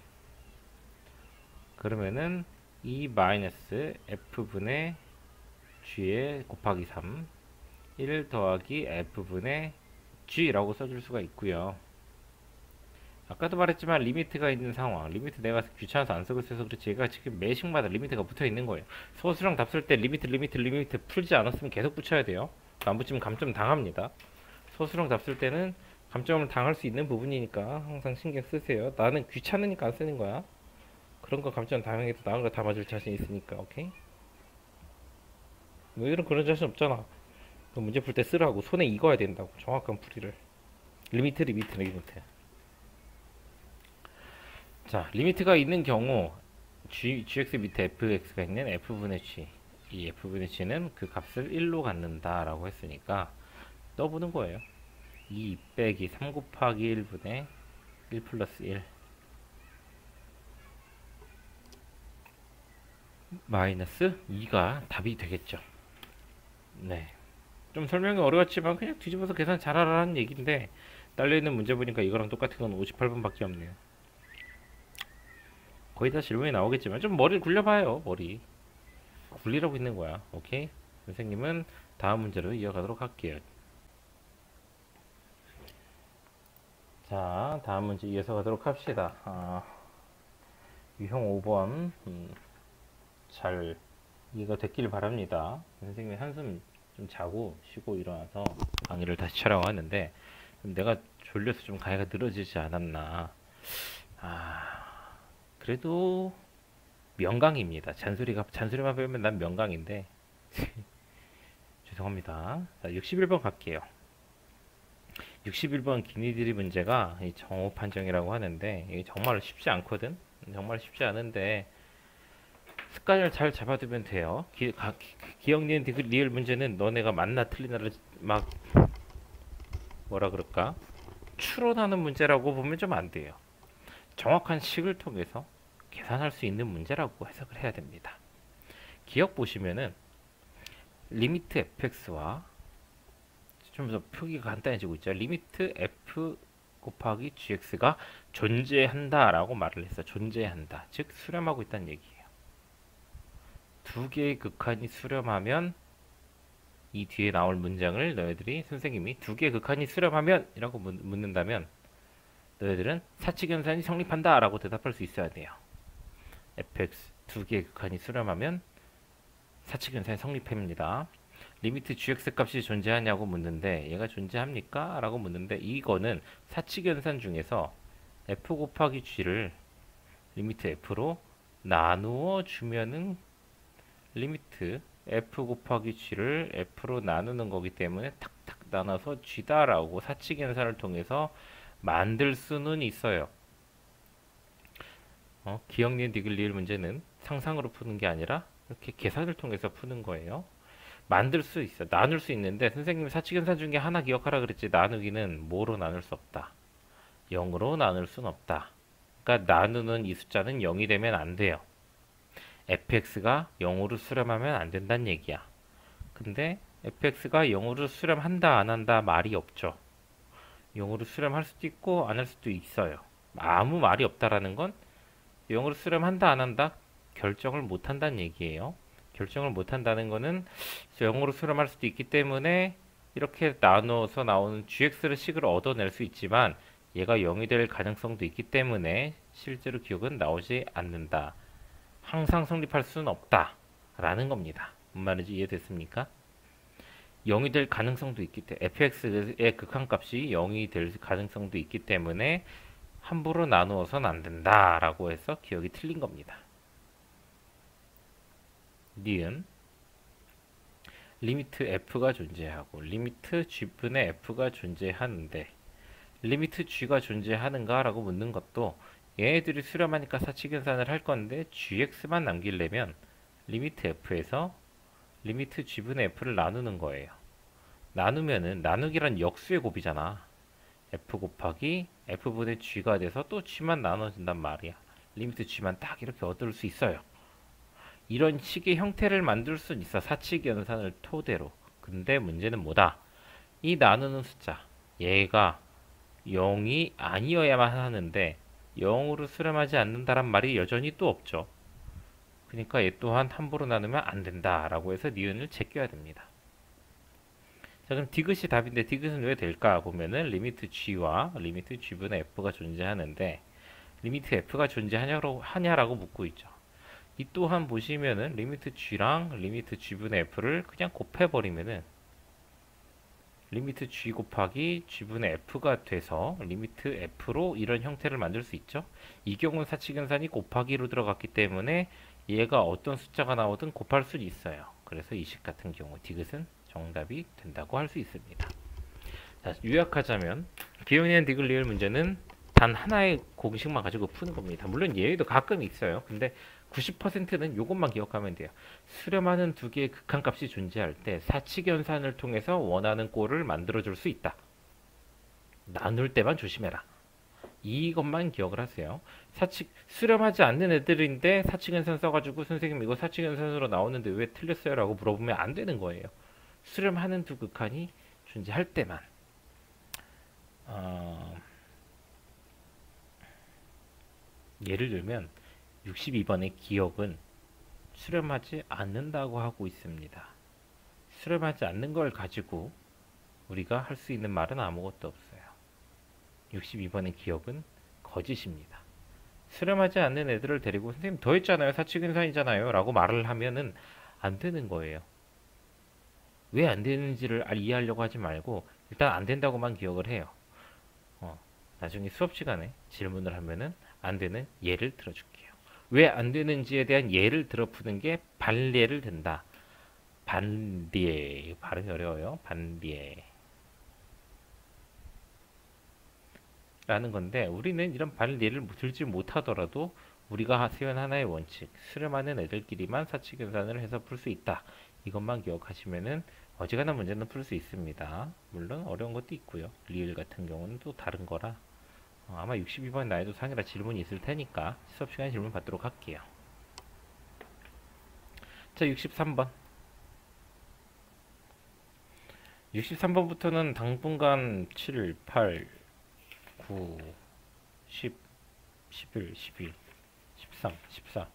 그러면은 2 마이너스 f분의 g에 곱하기 3 1 더하기 f분의 G라고 써줄 수가 있고요. 아까도 말했지만 리미트가 있는 상황, 리미트 내가 귀찮아서 안 쓰고 있어서 그렇지 얘가 지금 매식마다 리미트가 붙어 있는 거예요. 소수랑 답 쓸 때 리미트 풀지 않았으면 계속 붙여야 돼요. 안 붙이면 감점 당합니다. 소수랑 답 쓸 때는 감점을 당할 수 있는 부분이니까 항상 신경 쓰세요. 나는 귀찮으니까 안 쓰는 거야. 그런 거 감점 당해도 나은 거 다 맞을 자신 있으니까. 오케이? 너희들은 그런 자신 없잖아. 문제 풀 때 쓰라고 손에 익어야 된다고 정확한 풀이를. 리미트. 자, 리미트가 있는 경우 gx 밑에 fx가 있는 f분의 g, 이 f분의 g는 그 값을 1로 갖는다 라고 했으니까 떠보는 거예요. 2 빼기 3 곱하기 1분의 1 플러스 1 마이너스 2가 답이 되겠죠. 네, 좀 설명이 어려웠지만 그냥 뒤집어서 계산 잘하라는 얘기인데 딸려있는 문제 보니까 이거랑 똑같은 건 58번밖에 없네요. 거의 다 질문이 나오겠지만 좀 머리를 굴려봐요. 머리 굴리라고 있는 거야. 오케이? 선생님은 다음 문제로 이어가도록 할게요. 자, 다음 문제 이어서 가도록 합시다. 유형 5번 잘 이해가 됐길 바랍니다. 선생님이 한숨 좀 자고 쉬고 일어나서 강의를 다시 촬영하는데 내가 졸려서 좀 강의가 늘어지지 않았나. 그래도 명강입니다. 잔소리만 배우면 난 명강인데 죄송합니다. 자, 61번 갈게요. 61번 기니들이 문제가 이 정오 판정이라고 하는데 이게 정말 쉽지 않거든. 정말 쉽지 않은데 습관을 잘 잡아두면 돼요. 기억, 니은, 디귿, 리을 문제는 너네가 맞나 틀리나를 막 뭐라 그럴까 추론하는 문제라고 보면 좀 안 돼요. 정확한 식을 통해서 계산할 수 있는 문제라고 해석을 해야 됩니다. 기억 보시면은 리미트 fx와 좀 더 표기가 간단해지고 있죠. 리미트 f 곱하기 gx가 존재한다 라고 말을 했어. 존재한다. 즉 수렴하고 있다는 얘기예요. 두 개의 극한이 수렴하면 이 뒤에 나올 문장을 너희들이 선생님이 두 개의 극한이 수렴하면 이라고 묻는다면 너희들은 사칙연산이 성립한다 라고 대답할 수 있어야 돼요. fx 두 개의 극한이 수렴하면 사칙연산이 성립합니다. 리미트 gx 값이 존재하냐고 묻는데 얘가 존재합니까? 라고 묻는데 이거는 사칙연산 중에서 f 곱하기 g를 리미트 f로 나누어 주면은 리미트 f 곱하기 g를 f로 나누는 거기 때문에 탁탁 나눠서 g다 라고 사칙연산을 통해서 만들 수는 있어요. 기억, 니은, 디귿, 리을 문제는 상상으로 푸는 게 아니라 이렇게 계산을 통해서 푸는 거예요. 만들 수 있어. 나눌 수 있는데 선생님이 사칙연산 중에 하나 기억하라 그랬지. 나누기는 뭐로 나눌 수 없다. 0으로 나눌 순 없다. 그러니까 나누는 이 숫자는 0이 되면 안 돼요. fx가 0으로 수렴하면 안 된다는 얘기야. 근데 fx가 0으로 수렴한다 안 한다 말이 없죠. 0으로 수렴할 수도 있고 안 할 수도 있어요. 아무 말이 없다라는 건 0으로 수렴한다 안 한다 결정을 못 한다는 얘기예요. 결정을 못 한다는 거는 0으로 수렴할 수도 있기 때문에 이렇게 나누어서 나오는 gx를 식을 얻어낼 수 있지만 얘가 0이 될 가능성도 있기 때문에 실제로 기억은 나오지 않는다. 항상 성립할 수는 없다 라는 겁니다. 뭔 말인지 이해됐습니까? 0이 될 가능성도 있기 때문에 fx의 극한값이 0이 될 가능성도 있기 때문에 함부로 나누어서는 안 된다 라고 해서 기억이 틀린 겁니다. 니은 리미트 f가 존재하고 리미트 g분의 f가 존재하는데 리미트 g가 존재하는가 라고 묻는 것도 얘네들이 수렴하니까 사칙연산을 할 건데 gx만 남기려면 리미트 f에서 리미트 g분의 f를 나누는 거예요. 나누면은 나누기란 역수의 곱이잖아. f 곱하기 f분의 g가 돼서 또 g만 나눠진단 말이야. 리미트 g만 딱 이렇게 얻을 수 있어요. 이런 식의 형태를 만들 수 있어. 사칙연산을 토대로. 근데 문제는 뭐다? 이 나누는 숫자 얘가 0이 아니어야만 하는데 0으로 수렴하지 않는다란 말이 여전히 또 없죠. 그러니까 얘 또한 함부로 나누면 안 된다 라고 해서 니은을 제껴야 됩니다. 자, 그럼 디귿이 답인데 디귿은 왜 될까 보면은 리미트 g와 리미트 g분의 f가 존재하는데 리미트 f가 존재하냐라고 묻고 있죠. 이 또한 보시면은 리미트 g랑 리미트 g분의 f를 그냥 곱해버리면은 리미트 g 곱하기 g분의 f가 돼서 리미트 f로 이런 형태를 만들 수 있죠. 이 경우는 사칙연산이 곱하기로 들어갔기 때문에 얘가 어떤 숫자가 나오든 곱할 수 있어요. 그래서 이 식 같은 경우 디귿은 정답이 된다고 할 수 있습니다. 자, 요약하자면 비용이한 디귿 리을 문제는 단 하나의 공식만 가지고 푸는 겁니다. 물론 예외도 가끔 있어요. 근데 90%는 이것만 기억하면 돼요. 수렴하는 두 개의 극한값이 존재할 때 사칙연산을 통해서 원하는 꼴을 만들어줄 수 있다. 나눌 때만 조심해라. 이것만 기억을 하세요. 수렴하지 않는 애들인데 사칙연산 써가지고 선생님 이거 사칙연산으로 나오는데 왜 틀렸어요? 라고 물어보면 안 되는 거예요. 수렴하는 두 극한이 존재할 때만. 예를 들면 62번의 기억은 수렴하지 않는다고 하고 있습니다. 수렴하지 않는 걸 가지고 우리가 할 수 있는 말은 아무것도 없어요. 62번의 기억은 거짓입니다. 수렴하지 않는 애들을 데리고 선생님 더 했잖아요. 사칙연산이잖아요. 라고 말을 하면은 안 되는 거예요. 왜 안 되는지를 이해하려고 하지 말고 일단 안 된다고만 기억을 해요. 나중에 수업 시간에 질문을 하면은 안 되는 예를 들어줄게요. 왜 안 되는지에 대한 예를 들어푸는 게 반례를 든다. 반례 발음이 어려워요. 반례 라는 건데 우리는 이런 반례를 들지 못하더라도 우리가 세운 하나의 원칙 수렴하는 애들끼리만 사칙연산을 해서 풀 수 있다. 이것만 기억하시면은 어지간한 문제는 풀 수 있습니다. 물론 어려운 것도 있고요. 리을 같은 경우는 또 다른 거라 아마 62번 난이도 상이라 질문이 있을 테니까 수업 시간에 질문 받도록 할게요. 자, 63번. 63번부터는 당분간 7, 8, 9, 10, 11, 12, 13, 14,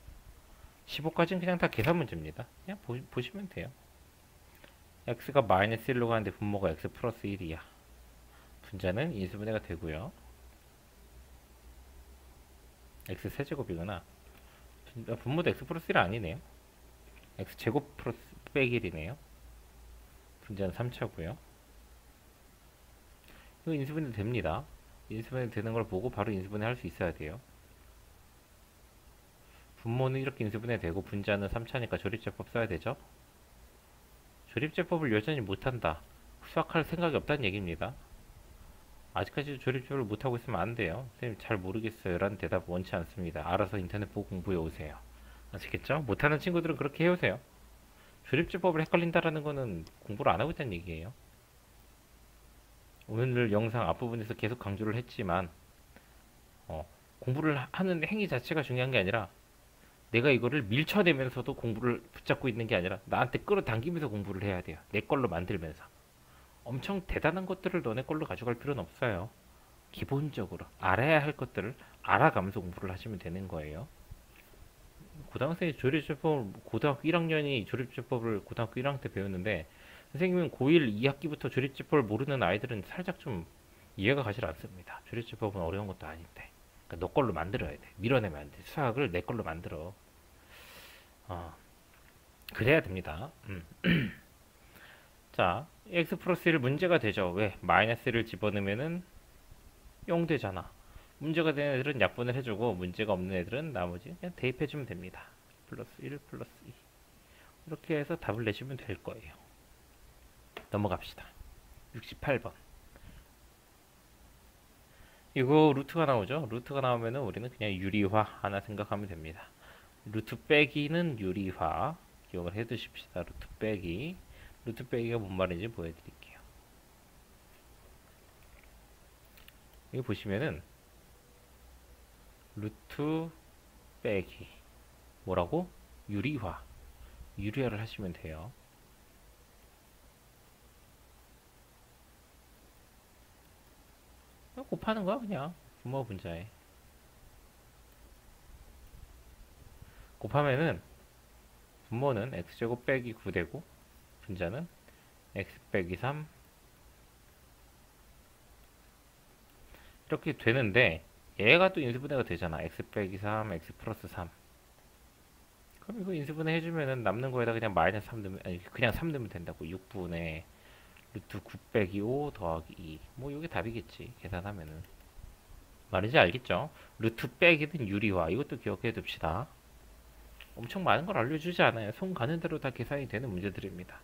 15까지는 그냥 다 계산 문제입니다. 그냥 보시면 돼요. x가 마이너스 1로 가는데 분모가 x 플러스 1이야. 분자는 인수분해가 되고요. x 세제곱이구나. 분모도 x 플러스 1 아니네요. x 제곱 플러스 빼기 1이네요. 분자는 3차고요. 이거 인수분해 됩니다. 인수분해 되는 걸 보고 바로 인수분해 할 수 있어야 돼요. 분모는 이렇게 인수분해 되고 분자는 3차니까 조립제법 써야 되죠. 조립제법을 여전히 못한다. 수학할 생각이 없다는 얘기입니다. 아직까지도 조립제법을 못하고 있으면 안 돼요. 선생님 잘 모르겠어요 라는 대답 원치 않습니다. 알아서 인터넷 보고 공부해 오세요. 아시겠죠? 못하는 친구들은 그렇게 해오세요. 조립제법을 헷갈린다라는 거는 공부를 안 하고 있다는 얘기예요. 오늘 영상 앞부분에서 계속 강조를 했지만 공부를 하는 행위 자체가 중요한 게 아니라 내가 이거를 밀쳐내면서도 공부를 붙잡고 있는 게 아니라 나한테 끌어당기면서 공부를 해야 돼요. 내 걸로 만들면서. 엄청 대단한 것들을 너네 걸로 가져갈 필요는 없어요. 기본적으로 알아야 할 것들을 알아가면서 공부를 하시면 되는 거예요. 고등학생이 조립제법을 고등학교 1학년이 조립제법을 고등학교 1학년 때 배웠는데 선생님은 고1 2학기부터 조립제법을 모르는 아이들은 살짝 좀 이해가 가지 않습니다. 조립제법은 어려운 것도 아닌데 그러니까 너 걸로 만들어야 돼. 밀어내면 안 돼. 수학을 내 걸로 만들어. 그래야 됩니다. 자, x 플러스 1 문제가 되죠. 왜? 마이너스 1을 집어넣으면은 0 되잖아. 문제가 되는 애들은 약분을 해주고 문제가 없는 애들은 나머지 그냥 대입해주면 됩니다. 플러스 1 플러스 2 이렇게 해서 답을 내시면 될 거예요. 넘어갑시다. 68번. 이거 루트가 나오죠. 루트가 나오면은 우리는 그냥 유리화 하나 생각하면 됩니다. 루트 빼기는 유리화 기억을 해 두십시다. 루트 빼기. 루트 빼기가 뭔 말인지 보여드릴게요. 여기 보시면은 루트 빼기 뭐라고? 유리화. 유리화를 하시면 돼요. 곱하는 거야 그냥 분모 분자에. 곱하면은 분모는 x제곱 빼기 9되고 분자는 x 빼기 3 이렇게 되는데 얘가 또 인수분해가 되잖아. x 빼기 3, x 플러스 3. 그럼 이거 인수분해 해주면은 남는 거에다 그냥 마이너스 3 넣으면, 아니 그냥 3 넣으면 된다고. 6분의 루트 9 빼기 5 더하기 2. 뭐 이게 답이겠지. 계산하면은. 말인지 알겠죠? 루트 빼기는 유리화. 이것도 기억해 둡시다. 엄청 많은 걸 알려주지 않아요. 손 가는 대로 다 계산이 되는 문제들입니다.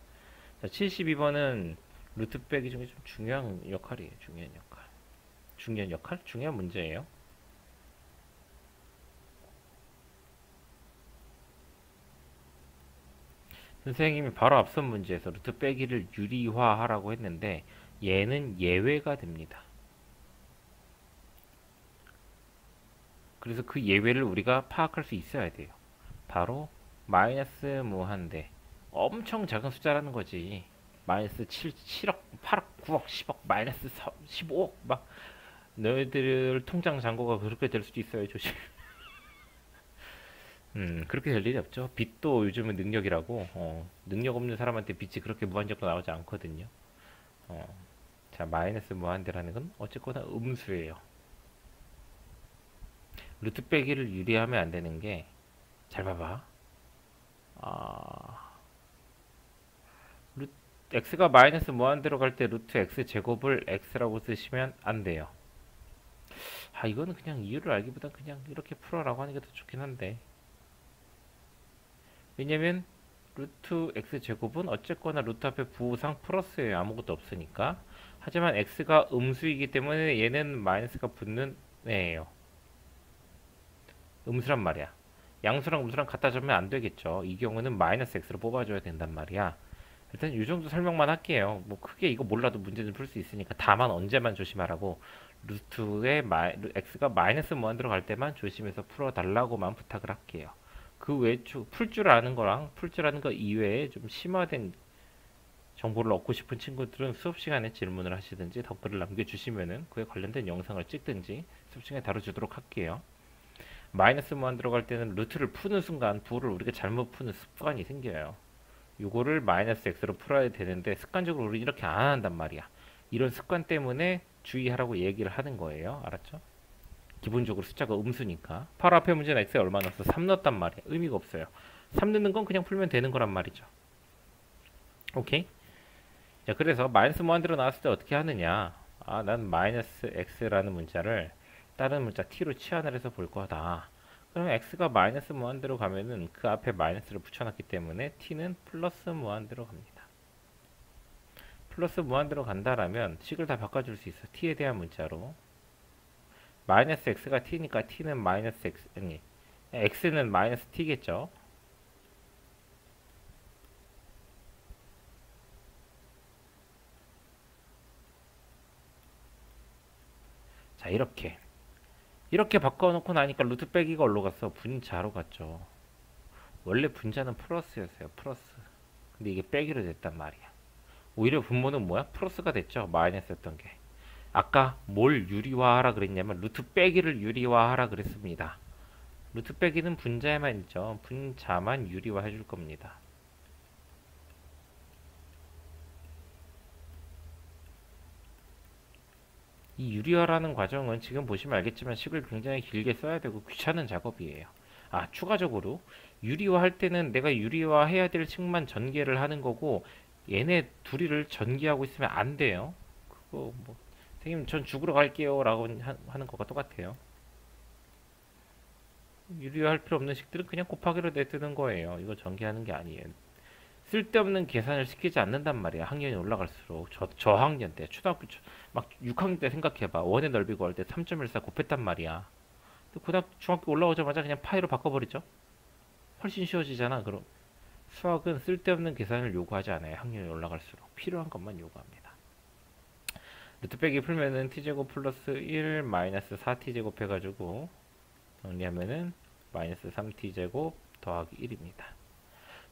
자, 72번은 루트 빼기 중에 좀 중요한 역할이에요. 중요한 역할. 중요한 역할? 중요한 문제예요. 선생님이 바로 앞선 문제에서 루트 빼기를 유리화하라고 했는데 얘는 예외가 됩니다. 그래서 그 예외를 우리가 파악할 수 있어야 돼요. 바로 마이너스 무한대. 엄청 작은 숫자라는 거지. 마이너스 7억, 8억, 9억, 10억, 마이너스 15억 막 너희들 통장 잔고가 그렇게 될 수도 있어요. 조심. 그렇게 될 일이 없죠. 빚도 요즘은 능력이라고. 능력 없는 사람한테 빚이 그렇게 무한정으로 나오지 않거든요. 어, 자, 마이너스 무한대라는 건 어쨌거나 음수예요. 루트 빼기를 유리하면 안 되는 게, 잘 봐봐. 아, x가 마이너스 무한대로 갈 때 루트 x 제곱을 x라고 쓰시면 안 돼요. 이거는 그냥 이유를 알기보다 그냥 이렇게 풀어라고 하는 게 더 좋긴 한데. 왜냐면 루트 x 제곱은 어쨌거나 루트 앞에 부호상 플러스예요. 아무것도 없으니까. 하지만 x가 음수이기 때문에 얘는 마이너스가 붙는 애예요. 음수란 말이야. 양수랑 음수랑 갖다 주면 안 되겠죠. 이 경우는 마이너스 x로 뽑아줘야 된단 말이야. 일단 이 정도 설명만 할게요. 뭐 크게 이거 몰라도 문제는 풀 수 있으니까. 다만 언제만 조심하라고. 루트에 x가 마이너스 무한대로 갈 때만 조심해서 풀어달라고만 부탁을 할게요. 그 외에 풀 줄 아는 거랑 풀 줄 아는 거 이외에 좀 심화된 정보를 얻고 싶은 친구들은 수업 시간에 질문을 하시든지 댓글을 남겨주시면은 그에 관련된 영상을 찍든지 수업 시간에 다뤄주도록 할게요. 마이너스 무한 들어갈 때는 루트를 푸는 순간 부호를 우리가 잘못 푸는 습관이 생겨요. 요거를 마이너스 x로 풀어야 되는데 습관적으로 우리 이렇게 안 한단 말이야. 이런 습관 때문에 주의하라고 얘기를 하는 거예요. 알았죠? 기본적으로 숫자가 음수니까. 바로 앞에 문제는 x에 얼마 넣었어? 3 넣었단 말이야. 의미가 없어요. 3 넣는 건 그냥 풀면 되는 거란 말이죠. 오케이? 자, 그래서 마이너스 무한대로 나왔을 때 어떻게 하느냐? 난 마이너스 x라는 문자를 다른 문자 t로 치환을 해서 볼 거다. 그러면 x가 마이너스 무한대로 가면은 그 앞에 마이너스를 붙여놨기 때문에 t는 플러스 무한대로 갑니다. 플러스 무한대로 간다라면 식을 다 바꿔줄 수 있어. t에 대한 문자로. 마이너스 x가 t니까 t는 마이너스 x, 아니, x는 마이너스 t겠죠. 자, 이렇게 바꿔놓고 나니까 루트 빼기가 어디로 갔어? 분자로 갔죠. 원래 분자는 플러스였어요. 플러스. 근데 이게 빼기로 됐단 말이야. 오히려 분모는 뭐야? 플러스가 됐죠. 마이너스였던 게. 아까 뭘 유리화하라 그랬냐면 루트 빼기를 유리화하라 그랬습니다. 루트 빼기는 분자에만 있죠. 분자만 유리화해 줄 겁니다. 이 유리화라는 과정은 지금 보시면 알겠지만 식을 굉장히 길게 써야 되고 귀찮은 작업이에요. 추가적으로 유리화 할 때는 내가 유리화 해야 될 식만 전개를 하는 거고 얘네 둘이를 전개하고 있으면 안 돼요. 그거 뭐 선생님 전 죽으러 갈게요 라고 하는 거가 똑같아요. 유리화할 필요 없는 식들은 그냥 곱하기로 내뜨는 거예요. 이거 전개하는 게 아니에요. 쓸데없는 계산을 시키지 않는단 말이야. 학년이 올라갈수록. 저학년 때, 초등학교, 막 6학년 때 생각해봐. 원의 넓이 구할 때 3.14 곱했단 말이야. 고등학교, 중학교 올라오자마자 그냥 파이로 바꿔버리죠. 훨씬 쉬워지잖아. 그럼 수학은 쓸데없는 계산을 요구하지 않아요. 학년이 올라갈수록. 필요한 것만 요구합니다. 루트 빼기 풀면은 t제곱 플러스 1 마이너스 4t제곱 해가지고 정리하면은 마이너스 3t제곱 더하기 1입니다.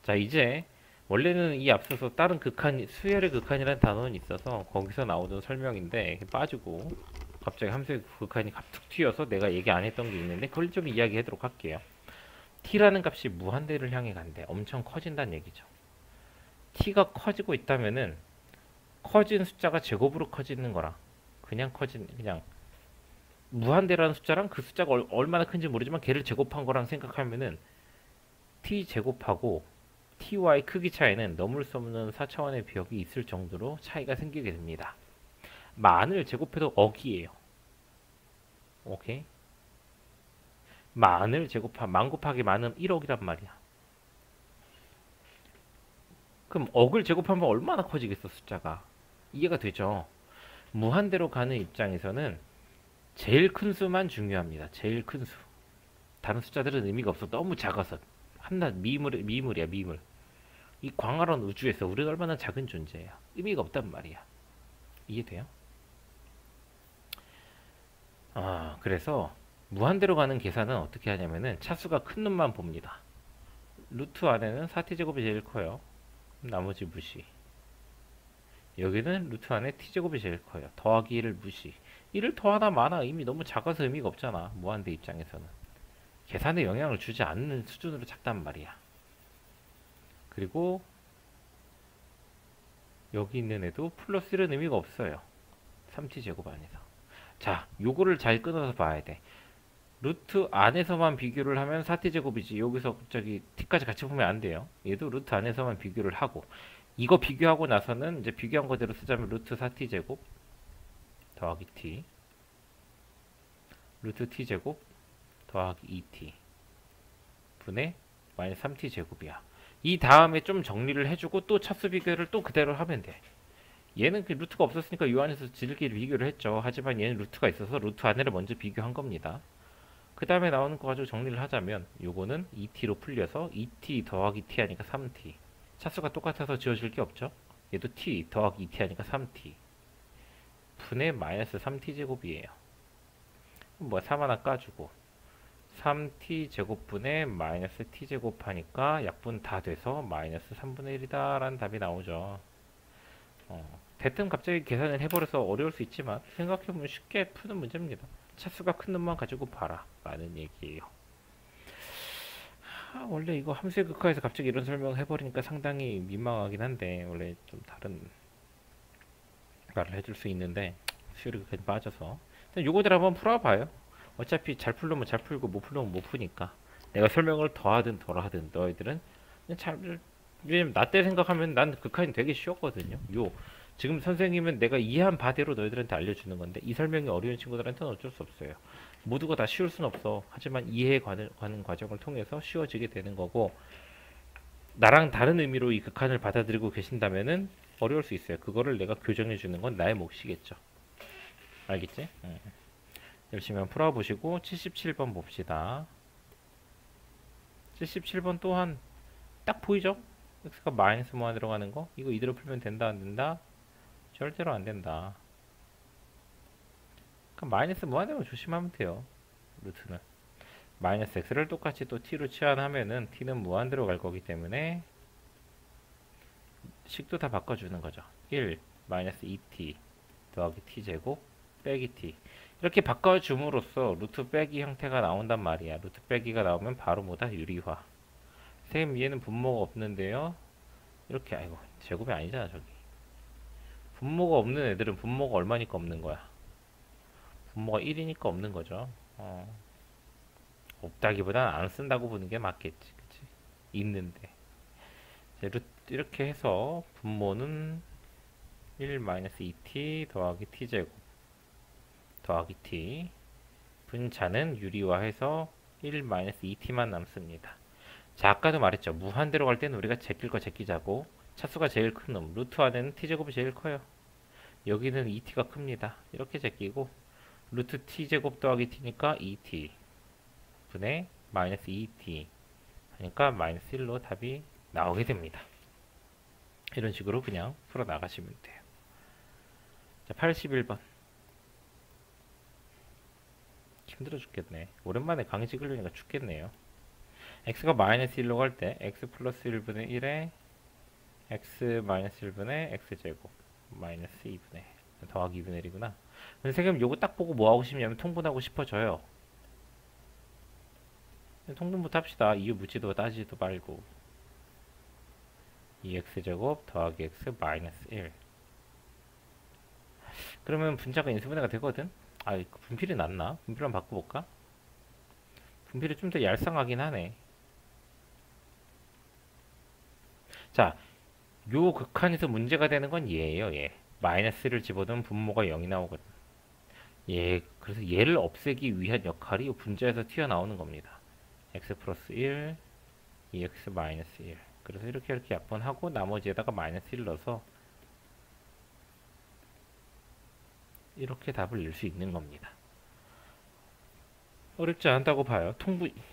자, 이제 원래는 이 앞서서 다른 극한, 수열의 극한이라는 단어는 있어서 거기서 나오던 설명인데 빠지고 갑자기 함수의 극한이 갑툭 튀어서 내가 얘기 안 했던 게 있는데 그걸 좀 이야기하도록 할게요. t라는 값이 무한대를 향해 간대. 엄청 커진다는 얘기죠. t가 커지고 있다면은 커진 숫자가 제곱으로 커지는 거랑 그냥 무한대라는 숫자랑 그 숫자가 얼마나 큰지 모르지만 걔를 제곱한 거랑 생각하면은 t 제곱하고 ty의 크기 차이는 넘을 수 없는 4차원의 비역이 있을 정도로 차이가 생기게 됩니다. 만을 제곱해도 억이에요. 오케이? 만을 제곱한 만 곱하기 만은 1억이란 말이야. 그럼 억을 제곱하면 얼마나 커지겠어 숫자가. 이해가 되죠? 무한대로 가는 입장에서는 제일 큰 수만 중요합니다. 제일 큰 수. 다른 숫자들은 의미가 없어. 너무 작아서. 한낱 미물이야 미물. 이 광활한 우주에서 우리가 얼마나 작은 존재야. 의미가 없단 말이야. 이해돼요? 그래서 무한대로 가는 계산은 어떻게 하냐면은 차수가 큰 놈만 봅니다. 루트 안에는 4t제곱이 제일 커요. 나머지 무시. 여기는 루트 안에 t제곱이 제일 커요. 더하기 1을 무시. 1을 더하나 마나 이미 너무 작아서 의미가 없잖아. 무한대 입장에서는. 계산에 영향을 주지 않는 수준으로 작단 말이야. 그리고 여기 있는 애도 플러스 1은 의미가 없어요. 3t제곱 안에서. 자, 요거를 잘 끊어서 봐야 돼. 루트 안에서만 비교를 하면 4t제곱이지. 여기서 저기 t까지 같이 보면 안 돼요. 얘도 루트 안에서만 비교를 하고, 이거 비교하고 나서는 이제 비교한 거대로 쓰자면 루트 4t제곱 더하기 t 루트 t제곱 더하기 2t 분의 마이너스 3t제곱이야. 이 다음에 좀 정리를 해주고 또 차수 비교를 또 그대로 하면 돼. 얘는 그 루트가 없었으니까 요 안에서 지들끼리 비교를 했죠. 하지만 얘는 루트가 있어서 루트 안에를 먼저 비교한 겁니다. 그 다음에 나오는 거 가지고 정리를 하자면 요거는 2t로 풀려서 2t 더하기 t 하니까 3t. 차수가 똑같아서 지워질 게 없죠. 얘도 t 더하기 2t 하니까 3t 분의 마이너스 3t 제곱이에요. 뭐 3 하나 까주고 3t 제곱분의 마이너스 t 제곱 하니까 약분 다 돼서 마이너스 3분의 1이다 라는 답이 나오죠. 대뜸 갑자기 계산을 해버려서 어려울 수 있지만 생각해보면 쉽게 푸는 문제입니다. 차수가 큰 놈만 가지고 봐라 라는 얘기예요. 원래 이거 함수의 극화에서 갑자기 이런 설명을 해버리니까 상당히 민망하긴 한데 원래 좀 다른 말을 해줄 수 있는데 수요리가 괜히 빠져서 일단 요거들 한번 풀어봐요. 어차피 잘 풀려면 잘 풀고 못 풀려면 못 푸니까 내가 설명을 더하든 덜하든 너희들은 그냥 잘. 왜냐면 나 때 생각하면 난 극한이 되게 쉬웠거든요. 지금 선생님은 내가 이해한 바대로 너희들한테 알려주는 건데 이 설명이 어려운 친구들한테는 어쩔 수 없어요. 모두가 다 쉬울 순 없어. 하지만 이해해 가는 과정을 통해서 쉬워지게 되는 거고, 나랑 다른 의미로 이 극한을 받아들이고 계신다면은 어려울 수 있어요. 그거를 내가 교정해 주는 건 나의 몫이겠죠. 알겠지? 열심히 한번 풀어보시고 77번 봅시다. 77번 또한 딱 보이죠? x가 마이너스 모아 들어가는 거? 이거 이대로 풀면 된다 안 된다? 절대로 안 된다. 그러니까 마이너스 모아되는 거 조심하면 돼요. 루트는 마이너스 x를 똑같이 또 t로 치환하면은 t는 무한대로 갈 거기 때문에 식도 다 바꿔주는 거죠. 1 마이너스 2t 더하기 t제곱 빼기 t 이렇게 바꿔줌으로써 루트 빼기 형태가 나온단 말이야. 루트 빼기가 나오면 바로 뭐다? 유리화. 선생님 얘는 분모가 없는데요. 이렇게 아이고 제곱이 아니잖아 저기. 분모가 없는 애들은 분모가 얼마니까 없는 거야? 분모가 1이니까 없는 거죠. 없다기보다는 안 쓴다고 보는 게 맞겠지. 그치? 있는데. 이렇게 해서 분모는 1-2t 더하기 t제곱 더하기 t 분자는 유리화해서 1-2t만 남습니다. 자, 아까도 말했죠. 무한대로 갈 때는 우리가 제낄 거 제끼자고. 차수가 제일 큰 놈. 루트 안에는 t제곱이 제일 커요. 여기는 2t가 큽니다. 이렇게 제끼고 루트 t제곱 더하기 t니까 2t 분의 마이너스 2t 하니까 마이너스 1로 답이 나오게 됩니다. 이런 식으로 그냥 풀어 나가시면 돼요. 자, 81번. 힘들어 죽겠네. 오랜만에 강의 찍으려니까 죽겠네요. x가 마이너스 1로 갈 때 x 플러스 1분의 1에 x 마이너스 1분의 x제곱 마이너스 2분의 더하기 2분의 1이구나. 선생님 요거 딱 보고 뭐 하고 싶냐면 통분하고 싶어져요. 통분부터 합시다. 이유 묻지도 따지지도 말고 2x제곱 더하기 x 마이너스 1 그러면 분자가 인수분해가 되거든. 아, 분필이 낫나? 분필 한번 바꿔볼까? 분필이 좀 더 얄쌍하긴 하네. 자, 요 극한에서 문제가 되는 건 얘예요, 얘. 마이너스를 집어넣으면 분모가 0이 나오거든. 얘, 그래서 얘를 없애기 위한 역할이 이 분자에서 튀어나오는 겁니다. x 플러스 1, 2x 마이너스 1. 그래서 이렇게 약분하고 나머지에다가 마이너스 1 넣어서 이렇게 답을 낼 수 있는 겁니다. 어렵지 않다고 봐요.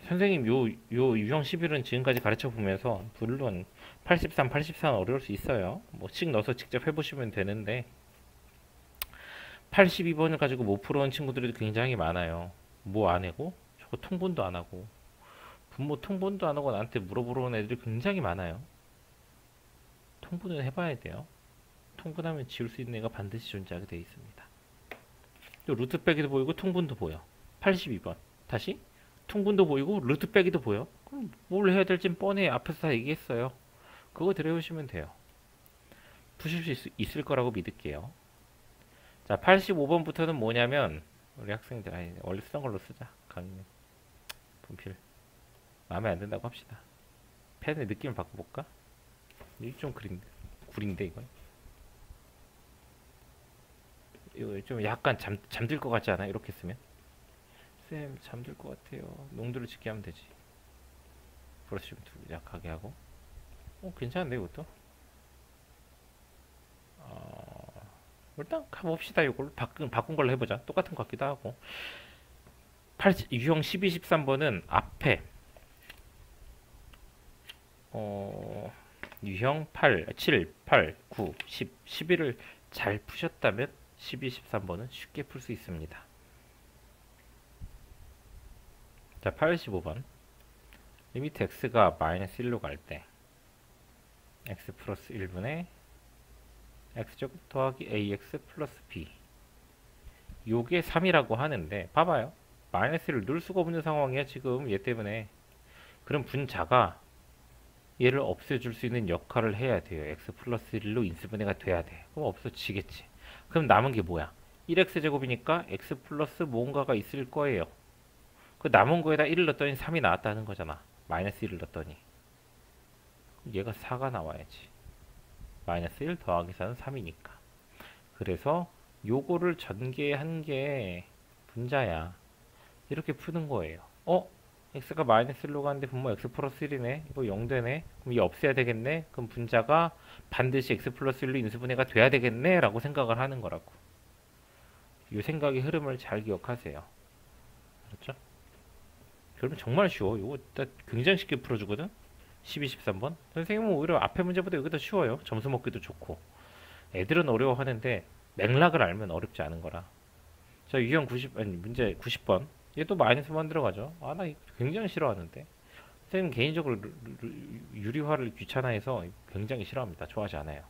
선생님 요 유형 11은 지금까지 가르쳐 보면서 물론 83, 84는 어려울 수 있어요. 뭐 씩 넣어서 직접 해보시면 되는데 82번을 가지고 못 풀어온 친구들이 굉장히 많아요. 뭐 안 하고 저거 통분도 안 하고 분모 통분도 안 하고 나한테 물어보러 온 애들이 굉장히 많아요. 통분은 해봐야 돼요. 통분하면 지울 수 있는 애가 반드시 존재하게 되어 있습니다. 또 루트 빼기도 보이고 통분도 보여. 82번 다시 통분도 보이고 루트 빼기도 보여. 그럼 뭘 해야 될지 뻔히 앞에서 다 얘기했어요. 그거 들여오시면 돼요. 푸실 수 있을 거라고 믿을게요. 자, 85번부터는 뭐냐면 우리 학생들 원래 쓰던 걸로 쓰자. 강의는 분필 마음에 안 든다고 합시다. 펜의 느낌을 바꿔볼까? 이게 좀 구린데 이거 좀 약간 잠들 것 같지 않아? 이렇게 쓰면 쌤 잠들 것 같아요. 농도를 짙게 하면 되지. 브러쉬 좀 약하게 하고. 괜찮은데 이것도? 일단 가봅시다. 이걸로 바꾼 걸로 해보자. 똑같은 것 같기도 하고. 유형 12, 13번은 앞에 유형 8, 7, 8, 9, 10, 11을 잘 푸셨다면 12, 13번은 쉽게 풀 수 있습니다. 자, 85번 리미트 x가 마이너스 1로 갈 때 x 플러스 1분의 x제곱 더하기 ax 플러스 b 요게 3이라고 하는데 봐봐요. 마이너스를 넣을 수가 없는 상황이야 지금 얘 때문에. 그럼 분자가 얘를 없애줄 수 있는 역할을 해야 돼요. x 플러스 1로 인수분해가 돼야 돼. 그럼 없어지겠지. 그럼 남은 게 뭐야? 1x제곱이니까 x 플러스 뭔가가 있을 거예요. 그 남은 거에다 1을 넣었더니 3이 나왔다는 거잖아. 마이너스 1을 넣었더니 얘가 4가 나와야지. 마이너스 1 더하기 4는 3이니까. 그래서 요거를 전개한 게 분자야. 이렇게 푸는 거예요. x가 마이너스 1로 가는데 분모 x 플러스 1이네. 이거 0 되네. 그럼 이 없애야 되겠네. 그럼 분자가 반드시 x 플러스 1로 인수분해가 돼야 되겠네. 라고 생각을 하는 거라고. 이 생각의 흐름을 잘 기억하세요. 그렇죠? 그러면 정말 쉬워. 이거 굉장히 쉽게 풀어주거든. 12, 13번. 선생님은 오히려 앞에 문제보다 여기 더 쉬워요. 점수 먹기도 좋고. 애들은 어려워하는데 맥락을 알면 어렵지 않은 거라. 자, 유형 90, 아니 문제 90번. 얘도 마이너스만 들어가죠. 나 이거 굉장히 싫어하는데. 선생님 개인적으로 유리화를 귀찮아해서 굉장히 싫어합니다. 좋아하지 않아요.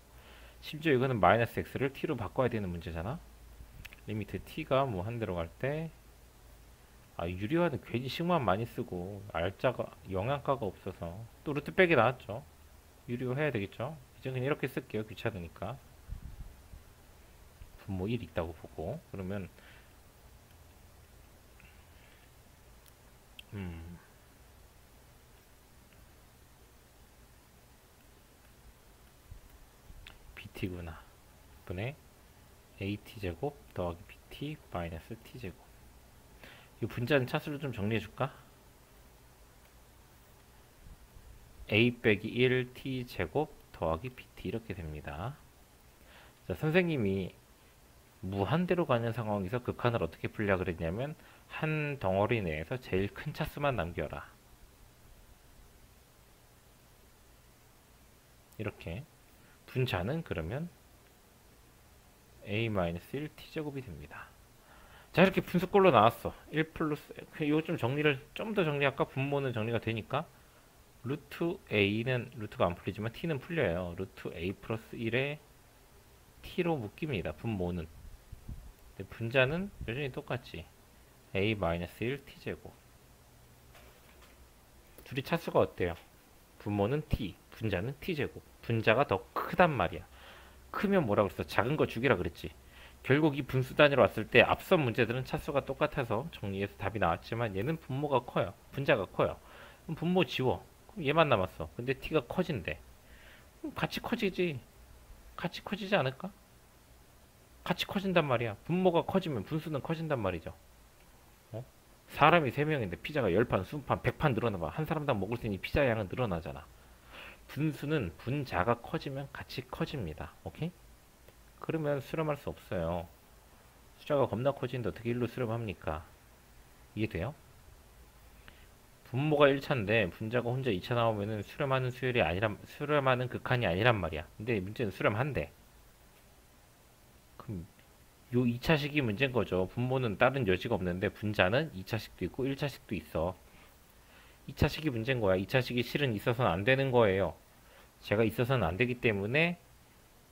심지어 이거는 마이너스 x를 t로 바꿔야 되는 문제잖아. 리미트 t가 뭐 한 대로 갈 때 유리화는 괜히 식만 많이 쓰고 알자가 영양가가 없어서 또 루트 빼기 나왔죠. 유리화 해야 되겠죠. 이제 그냥 이렇게 쓸게요. 귀찮으니까. 분모 1 있다고 보고. 그러면 bt구나. 분의 at제곱 더하기 bt 마이너스 t제곱. 이 분자는 차수를 좀 정리해 줄까? a 빼기 1 t제곱 더하기 bt 이렇게 됩니다. 자, 선생님이 무한대로 가는 상황에서 극한을 어떻게 풀려 그랬냐면 한 덩어리 내에서 제일 큰 차수만 남겨라. 이렇게 분자는 그러면 a-1 t제곱이 됩니다. 자, 이렇게 분수꼴로 나왔어. 1 플러스 이거 좀 정리를 좀 더 정리할까? 분모는 정리가 되니까 루트 a는 루트가 안 풀리지만 t는 풀려요. 루트 a 플러스 1에 t로 묶입니다. 분모는. 분자는 여전히 똑같지. a-1 t제곱. 둘이 차수가 어때요? 분모는 t, 분자는 t제곱. 분자가 더 크단 말이야. 크면 뭐라 그랬어? 작은 거 죽이라 그랬지. 결국 이 분수 단위로 왔을 때 앞선 문제들은 차수가 똑같아서 정리해서 답이 나왔지만 얘는 분모가 커요. 분자가 커요. 그럼 분모 지워. 그럼 얘만 남았어. 근데 t가 커진대. 그럼 같이 커지지. 같이 커지지 않을까? 같이 커진단 말이야. 분모가 커지면 분수는 커진단 말이죠. 어? 사람이 3명인데 피자가 10판, 20판, 100판 늘어나봐. 한 사람당 먹을 수 있는 피자 양은 늘어나잖아. 분수는 분자가 커지면 같이 커집니다. 오케이? 그러면 수렴할 수 없어요. 숫자가 겁나 커지는데 어떻게 1로 수렴합니까? 이해돼요? 분모가 1차인데 분자가 혼자 2차 나오면은 수렴하는 수열이 아니란 수렴하는 극한이 아니란 말이야. 근데 문제는 수렴한대. 그럼 요 2차식이 문제인 거죠. 분모는 다른 여지가 없는데 분자는 2차식도 있고 1차식도 있어. 2차식이 문제인 거야. 2차식이 실은 있어서는 안 되는 거예요. 제가 있어서는 안 되기 때문에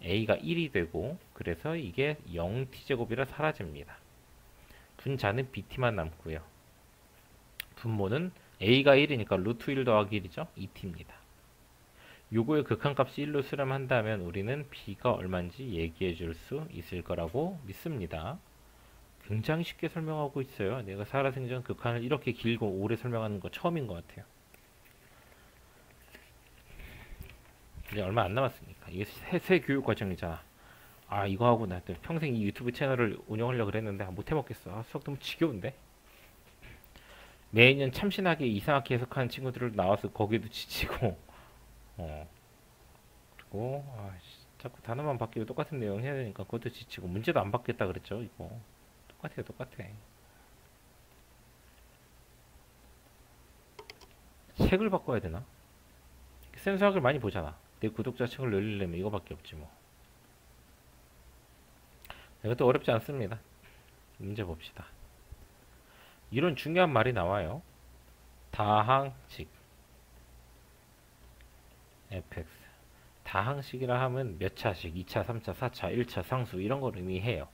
a가 1이 되고 그래서 이게 0t제곱이라 사라집니다. 분자는 bt만 남고요. 분모는 a가 1이니까 루트 1 더하기 1이죠. 2t입니다. 요거의 극한값이 1로 수렴한다면 우리는 b가 얼마인지 얘기해 줄 수 있을 거라고 믿습니다. 굉장히 쉽게 설명하고 있어요. 내가 살아생전 극한을 이렇게 길고 오래 설명하는 거 처음인 것 같아요. 이제 얼마 안 남았으니까. 이게 새 교육 과정이잖아. 아, 이거 하고 나 평생 이 유튜브 채널을 운영하려고 그랬는데 못 해먹겠어. 아, 수학 너무 지겨운데. 매년 참신하게 이상하게 해석하는 친구들을 나와서 거기도 지치고 그리고 자꾸 단어만 바뀌고 똑같은 내용 해야 되니까 그것도 지치고 문제도 안 바뀌었다 그랬죠. 이거 똑같아요. 똑같아. 책을 바꿔야 되나? 센수학을 많이 보잖아. 내 구독자층을 늘리려면 이거밖에 없지 뭐. 이것도 어렵지 않습니다. 문제 봅시다. 이런 중요한 말이 나와요. 다항식 fx. 다항식이라 하면 몇 차식, 2차, 3차, 4차, 1차, 상수 이런 걸 의미해요.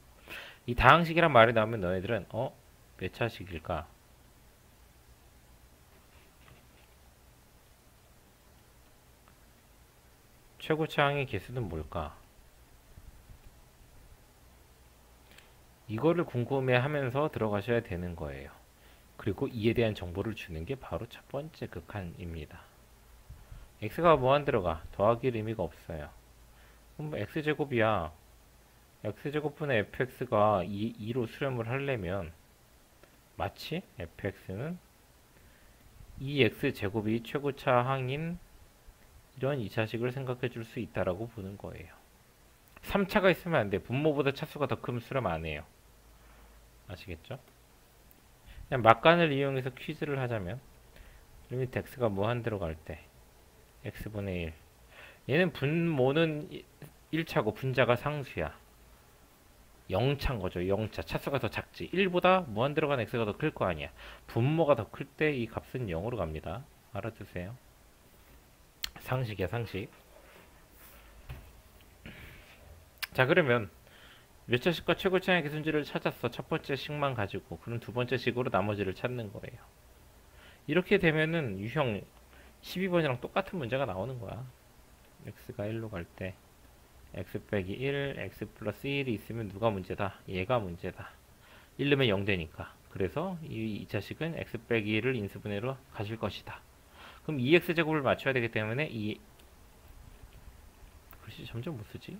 이 다항식이란 말이 나오면 너희들은 몇 차식일까? 최고차 항의 개수는 뭘까? 이거를 궁금해 하면서 들어가셔야 되는 거예요. 그리고 이에 대한 정보를 주는 게 바로 첫 번째 극한입니다. x가 무한 들어가 더하기일 의미가 없어요. 그럼 x제곱이야. x제곱분의 fx가 2로 수렴을 하려면 마치 fx는 2x제곱이 최고차 항인 이런 2차식을 생각해 줄 수 있다라고 보는 거예요. 3차가 있으면 안 돼. 분모보다 차수가 더 크면 수렴 안 해요. 아시겠죠? 그냥 막간을 이용해서 퀴즈를 하자면 리미트 x가 무한 들어갈 때 x분의 1 얘는 분모는 1차고 분자가 상수야. 0차인 거죠. 0차. 차수가 더 작지. 1보다 무한 들어간 x가 더 클 거 아니야. 분모가 더 클 때 이 값은 0으로 갑니다. 알아두세요. 상식이야, 상식. 자, 그러면 몇 차식과 최고차의 계순지를 찾았어. 첫 번째 식만 가지고. 그럼 두 번째 식으로 나머지를 찾는 거예요. 이렇게 되면은 유형 12번이랑 똑같은 문제가 나오는 거야. x가 1로 갈 때 x 빼기 1, x 플러스 1이 있으면 누가 문제다? 얘가 문제다. 1 넣으면 0 되니까. 그래서 이 2차식은 x 빼기 1을 인수분해로 가실 것이다. 그럼 2x제곱을 맞춰야 되기 때문에 글씨 점점 못 쓰지?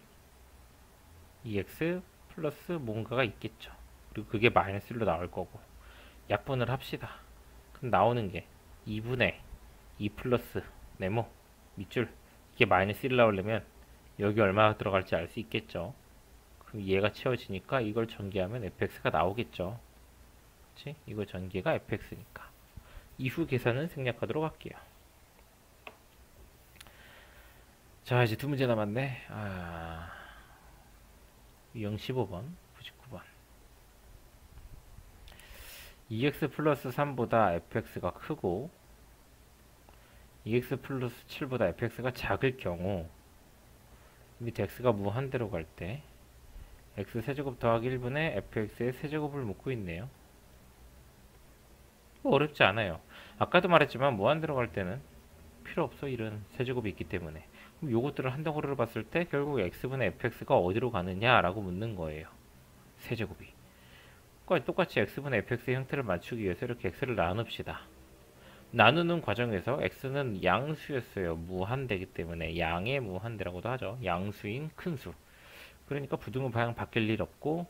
2x 플러스 뭔가가 있겠죠. 그리고 그게 마이너스 1로 나올 거고. 약분을 합시다. 그럼 나오는 게 2분의 2 플러스 네모 밑줄 이게 마이너스 1 나오려면 여기 얼마가 들어갈지 알 수 있겠죠. 그럼 얘가 채워지니까 이걸 전개하면 fx가 나오겠죠. 그치? 이거 전개가 fx니까. 이후 계산은 생략하도록 할게요. 자, 이제 두 문제 남았네. 유형 15번, 99번. 2x 플러스 3보다 fx가 크고 2x 플러스 7보다 fx가 작을 경우 밑에 x가 무한대로 갈 때 x 세제곱 더하기 1분의 fx의 세제곱을 묻고 있네요. 어렵지 않아요. 아까도 말했지만 무한대로 갈 때는 필요 없어. 이런 세제곱이 있기 때문에. 그럼 요것들을 한 덩어리로 봤을 때 결국 x분의 fx가 어디로 가느냐라고 묻는 거예요. 세제곱이. 그러니까 똑같이 x분의 fx의 형태를 맞추기 위해서 이렇게 x를 나눕시다. 나누는 과정에서 x는 양수였어요. 무한대이기 때문에 양의 무한대라고도 하죠. 양수인 큰수. 그러니까 부등호 방향 바뀔 일 없고,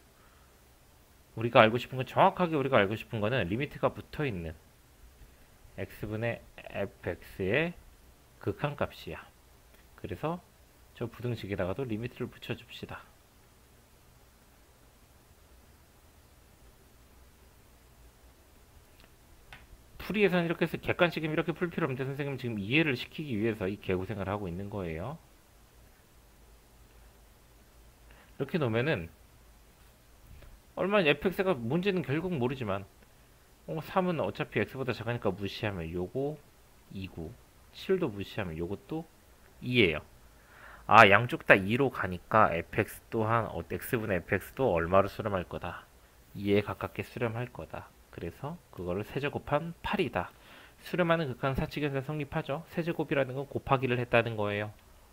우리가 알고 싶은 건, 정확하게 우리가 알고 싶은 거는 리미트가 붙어 있는 x분의 fx의 극한값이야. 그래서 저 부등식에다가도 리미트를 붙여줍시다. 풀이에서는 이렇게 해서 객관식이면 이렇게 풀 필요 없는데 선생님 지금 이해를 시키기 위해서 이 개고생을 하고 있는 거예요. 이렇게 놓으면은 얼마나 fx가 문제는 결국 모르지만 3은 어차피 x보다 작으니까 무시하면 요거 2고 7도 무시하면 요것도 2예요. 아, 양쪽 다 2로 가니까 fx 또한 x분의 fx도 얼마로 수렴할 거다. 2에 가깝게 수렴할 거다. 그래서 그거를 세제곱한 8이다. 수렴하는 극한 사칙에서 성립하죠. 세제곱이라는 건 곱하기를 했다는 거예요.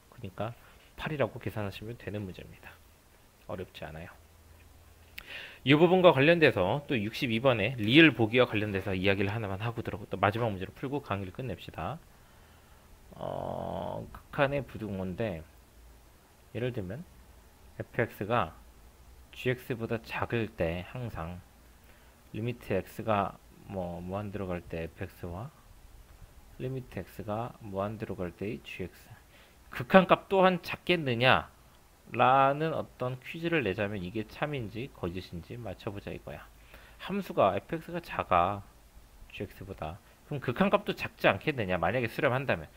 그러니까 8이라고 계산하시면 되는 문제입니다. 어렵지 않아요. 이 부분과 관련돼서 또 62번에 리을 보기와 관련돼서 이야기를 하나만 하고 들어가고 또 마지막 문제로 풀고 강의를 끝냅시다. 극한의 부등호인데 예를 들면 fx가 gx보다 작을 때 항상 리미트 x가 무한대로 갈 때 fx와 리미트 x가 무한대로 갈 때의 gx 극한값 또한 작겠느냐 라는 어떤 퀴즈를 내자면 이게 참인지 거짓인지 맞춰보자 이거야. 함수가 fx가 작아 gx보다. 그럼 극한값도 작지 않겠느냐. 만약에 수렴한다면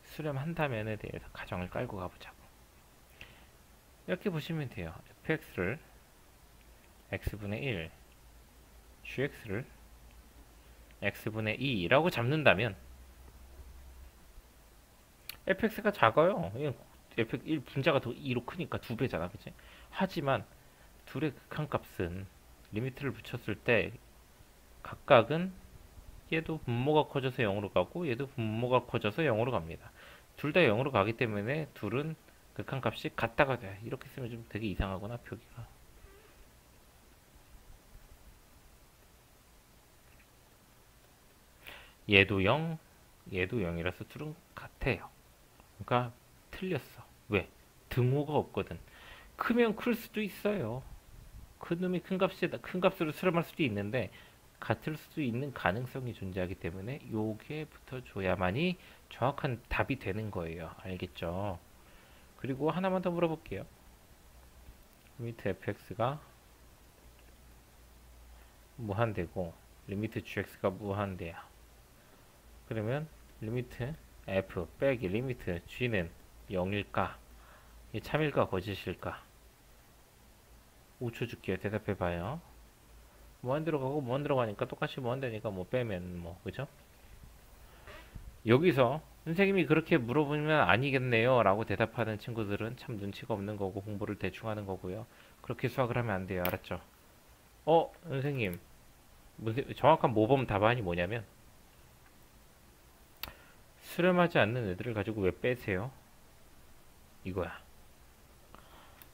수렴한다면에 대해서 가정을 깔고 가보자고. 이렇게 보시면 돼요. fx를 x분의 1 gx를 x분의 2라고 잡는다면 fx가 작아요. fx 1 분자가 더 2로 크니까 2배잖아, 그치? 하지만 둘의 극한값은 리미트를 붙였을 때 각각은 얘도 분모가 커져서 0으로 가고 얘도 분모가 커져서 0으로 갑니다. 둘 다 0으로 가기 때문에 둘은 극한값이 같다가 돼. 이렇게 쓰면 좀 되게 이상하구나, 표기가. 얘도 0, 얘도 0이라서 둘은 같아요. 그러니까 틀렸어. 왜? 등호가 없거든. 크면 클 수도 있어요. 큰 놈이 큰 값으로 수렴할 수도 있는데 같을 수도 있는 가능성이 존재하기 때문에 요게 붙어줘야만이 정확한 답이 되는 거예요. 알겠죠? 그리고 하나만 더 물어볼게요. 리미트 fx가 무한대고 리미트 gx가 무한대야. 그러면 리미트 f 빼기 리미트 g는 0일까? 이게 참일까 거짓일까? 5초 줄게요. 대답해봐요. 무한대로 가고 무한대로 가니까 똑같이 무한대니까 빼면 그죠? 여기서 선생님이 그렇게 물어보면 아니겠네요 라고 대답하는 친구들은 참 눈치가 없는 거고 공부를 대충 하는 거고요. 그렇게 수학을 하면 안 돼요. 알았죠? 선생님 정확한 모범 답안이 뭐냐면 수렴하지 않는 애들을 가지고 왜 빼세요? 이거야.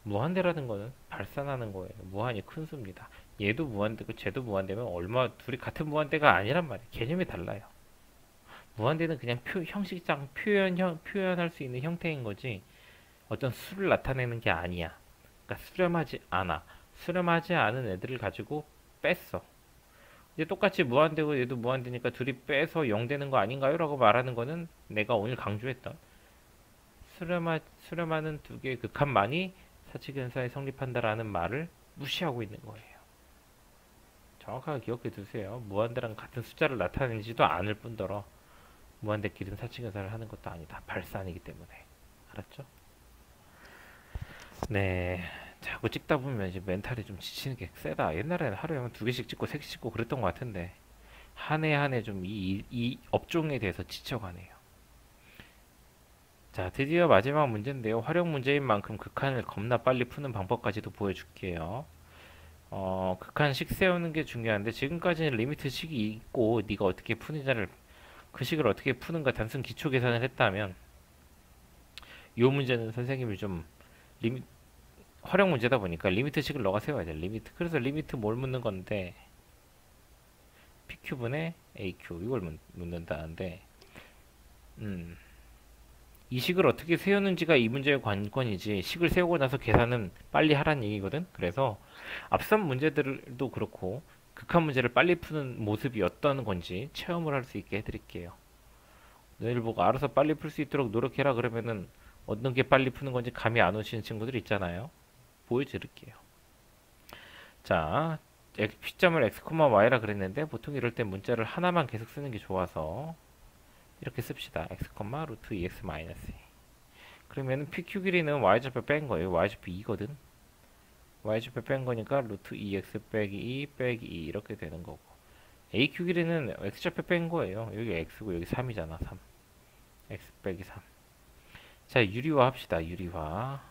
무한대라는 거는 발산하는 거예요. 무한이 큰 수입니다. 얘도 무한대고 쟤도 무한대면 둘이 같은 무한대가 아니란 말이에요. 개념이 달라요. 무한대는 그냥 형식상 표현할 수 있는 형태인 거지 어떤 수를 나타내는 게 아니야. 그러니까 수렴하지 않은 애들을 가지고 뺐어. 이제 똑같이 무한대고 얘도 무한대니까 둘이 빼서 0 되는 거 아닌가요? 라고 말하는 거는 내가 오늘 강조했던 수렴하는 두 개의 극한만이 사칙연산에 성립한다라는 말을 무시하고 있는 거예요. 정확하게 기억해 두세요. 무한대랑 같은 숫자를 나타내지도 않을 뿐더러 무한대끼리는 사칙연산을 하는 것도 아니다. 발산이기 때문에. 알았죠? 네. 자꾸 찍다 보면 이제 멘탈이 좀 지치는 게 세다. 옛날에는 하루에 한 2개씩 찍고 3개씩 찍고 그랬던 것 같은데 한 해 한 해 좀 이 업종에 대해서 지쳐가네요. 자, 드디어 마지막 문제인데요. 활용 문제인 만큼 극한을 겁나 빨리 푸는 방법까지도 보여줄게요. 극한식 세우는 게 중요한데 지금까지는 리미트 식이 있고 네가 어떻게 푸느냐를 그 식을 어떻게 푸는가 단순 기초 계산을 했다면 요 문제는 선생님이 좀 리미, 활용 문제다 보니까 리미트식을 너가 세워야 돼. 리미트. 그래서 리미트 뭘 묻는 건데 PQ분의 AQ 이걸 묻는다는데 이 식을 어떻게 세우는지가 이 문제의 관건이지 식을 세우고 나서 계산은 빨리 하란 얘기거든. 그래서 앞선 문제들도 그렇고 극한 문제를 빨리 푸는 모습이 어떤 건지 체험을 할 수 있게 해드릴게요. 너희들 보고 알아서 빨리 풀 수 있도록 노력해라 그러면은 어떤 게 빨리 푸는 건지 감이 안 오시는 친구들 있잖아요. 보여드릴게요. 자, P점을 x, y라 그랬는데 보통 이럴 때 문자를 하나만 계속 쓰는 게 좋아서 이렇게 씁시다. x, 루트 2x 마이너스 2. 그러면 PQ 길이는 y좌표 뺀 거예요. y좌표 2거든. y좌표 뺀 거니까 루트 2x 빼기 2 빼기 2 이렇게 되는 거고. AQ 길이는 x좌표 뺀 거예요. 여기 x고 여기 3이잖아. 3. x 빼기 3. 자, 유리화 합시다. 유리화.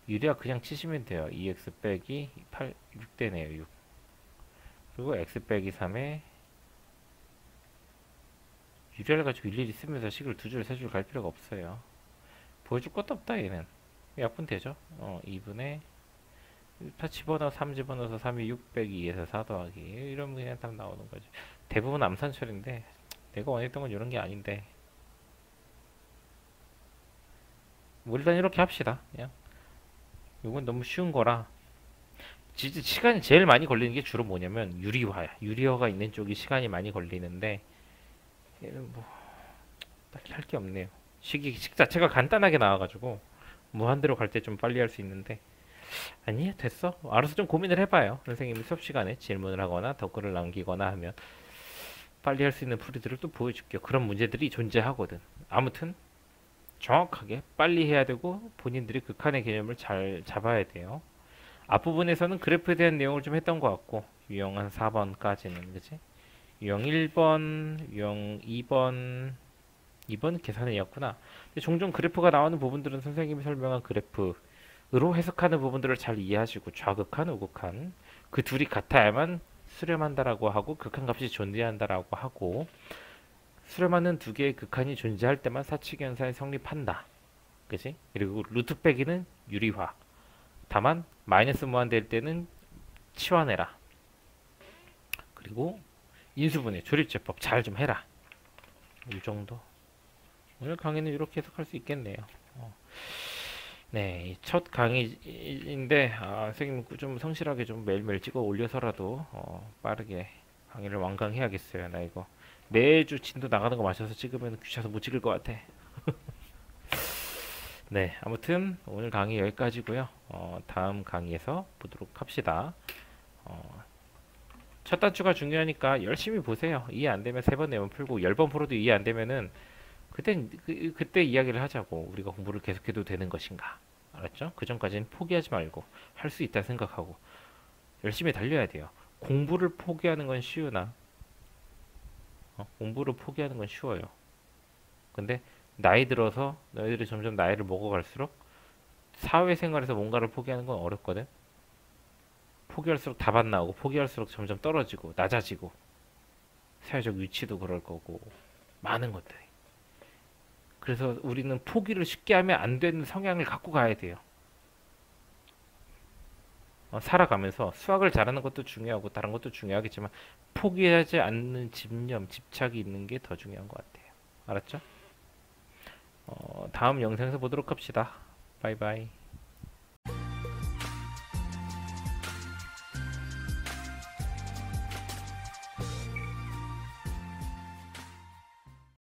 유리화 그냥 치시면 돼요. 2x 빼기 8, 6 되네요. 6. 그리고 x 빼기 3에 유리화를 가지고 일일이 쓰면서 식을 두 줄, 세 줄 갈 필요가 없어요. 보여줄 것도 없다 얘는. 약분 되죠? 2분의 4 집어넣어 3 집어넣어서 3이 6 빼기 2에서 4 더하기 이러면 그냥 답 나오는 거죠. 대부분 암산처리인데 내가 원했던 건 이런 게 아닌데 뭐 일단 이렇게 합시다. 그냥 이건 너무 쉬운 거라 진짜 시간이 제일 많이 걸리는 게 주로 뭐냐면 유리화야. 유리화가 있는 쪽이 시간이 많이 걸리는데 얘는 뭐 딱히 할 게 없네요. 식 자체가 간단하게 나와가지고 무한대로 갈 때 좀 빨리 할 수 있는데 아니 됐어. 알아서 좀 고민을 해봐요. 선생님이 수업 시간에 질문을 하거나 댓글을 남기거나 하면 빨리 할 수 있는 풀이들을 또 보여줄게요. 그런 문제들이 존재하거든. 아무튼 정확하게 빨리 해야 되고 본인들이 극한의 개념을 잘 잡아야 돼요. 앞부분에서는 그래프에 대한 내용을 좀 했던 것 같고 유형 한 4번까지는 그치? 유형 1번, 유형 2번 2번 계산이었구나. 근데 종종 그래프가 나오는 부분들은 선생님이 설명한 그래프로 해석하는 부분들을 잘 이해하시고 좌극한, 우극한 그 둘이 같아야만 수렴한다라고 하고 극한값이 존재한다라고 하고 수렴하는 두 개의 극한이 존재할 때만 사칙 연산이 성립한다. 그치? 그리고 루트 빼기는 유리화. 다만 마이너스 무한대일 때는 치환해라. 그리고 인수분해, 조립제법 잘 좀 해라. 이 정도. 오늘 강의는 이렇게 해석할 수 있겠네요. 네, 첫 강의인데 선생님 좀 성실하게 좀 매일매일 찍어 올려서라도 빠르게 강의를 완강해야겠어요. 나 이거 매주 진도 나가는 거 마셔서 찍으면 귀찮아서 못 찍을 것 같아. 네, 아무튼 오늘 강의 여기까지고요. 다음 강의에서 보도록 합시다. 첫 단추가 중요하니까 열심히 보세요. 이해 안 되면 3번 내면 풀고 10번 풀어도 이해 안 되면은 그때 이야기를 하자고. 우리가 공부를 계속해도 되는 것인가. 알았죠? 그 전까지는 포기하지 말고 할 수 있다 생각하고 열심히 달려야 돼요. 공부를 포기하는 건 쉬우나 공부를 포기하는 건 쉬워요. 근데 나이 들어서 너희들이 점점 나이를 먹어갈수록 사회생활에서 뭔가를 포기하는 건 어렵거든. 포기할수록 답 안 나오고 포기할수록 점점 떨어지고 낮아지고 사회적 위치도 그럴 거고 많은 것들이. 그래서 우리는 포기를 쉽게 하면 안 되는 성향을 갖고 가야 돼요. 살아가면서 수학을 잘하는 것도 중요하고 다른 것도 중요하겠지만 포기하지 않는 집념, 집착이 있는 게 더 중요한 것 같아요. 알았죠? 다음 영상에서 보도록 합시다. 바이바이.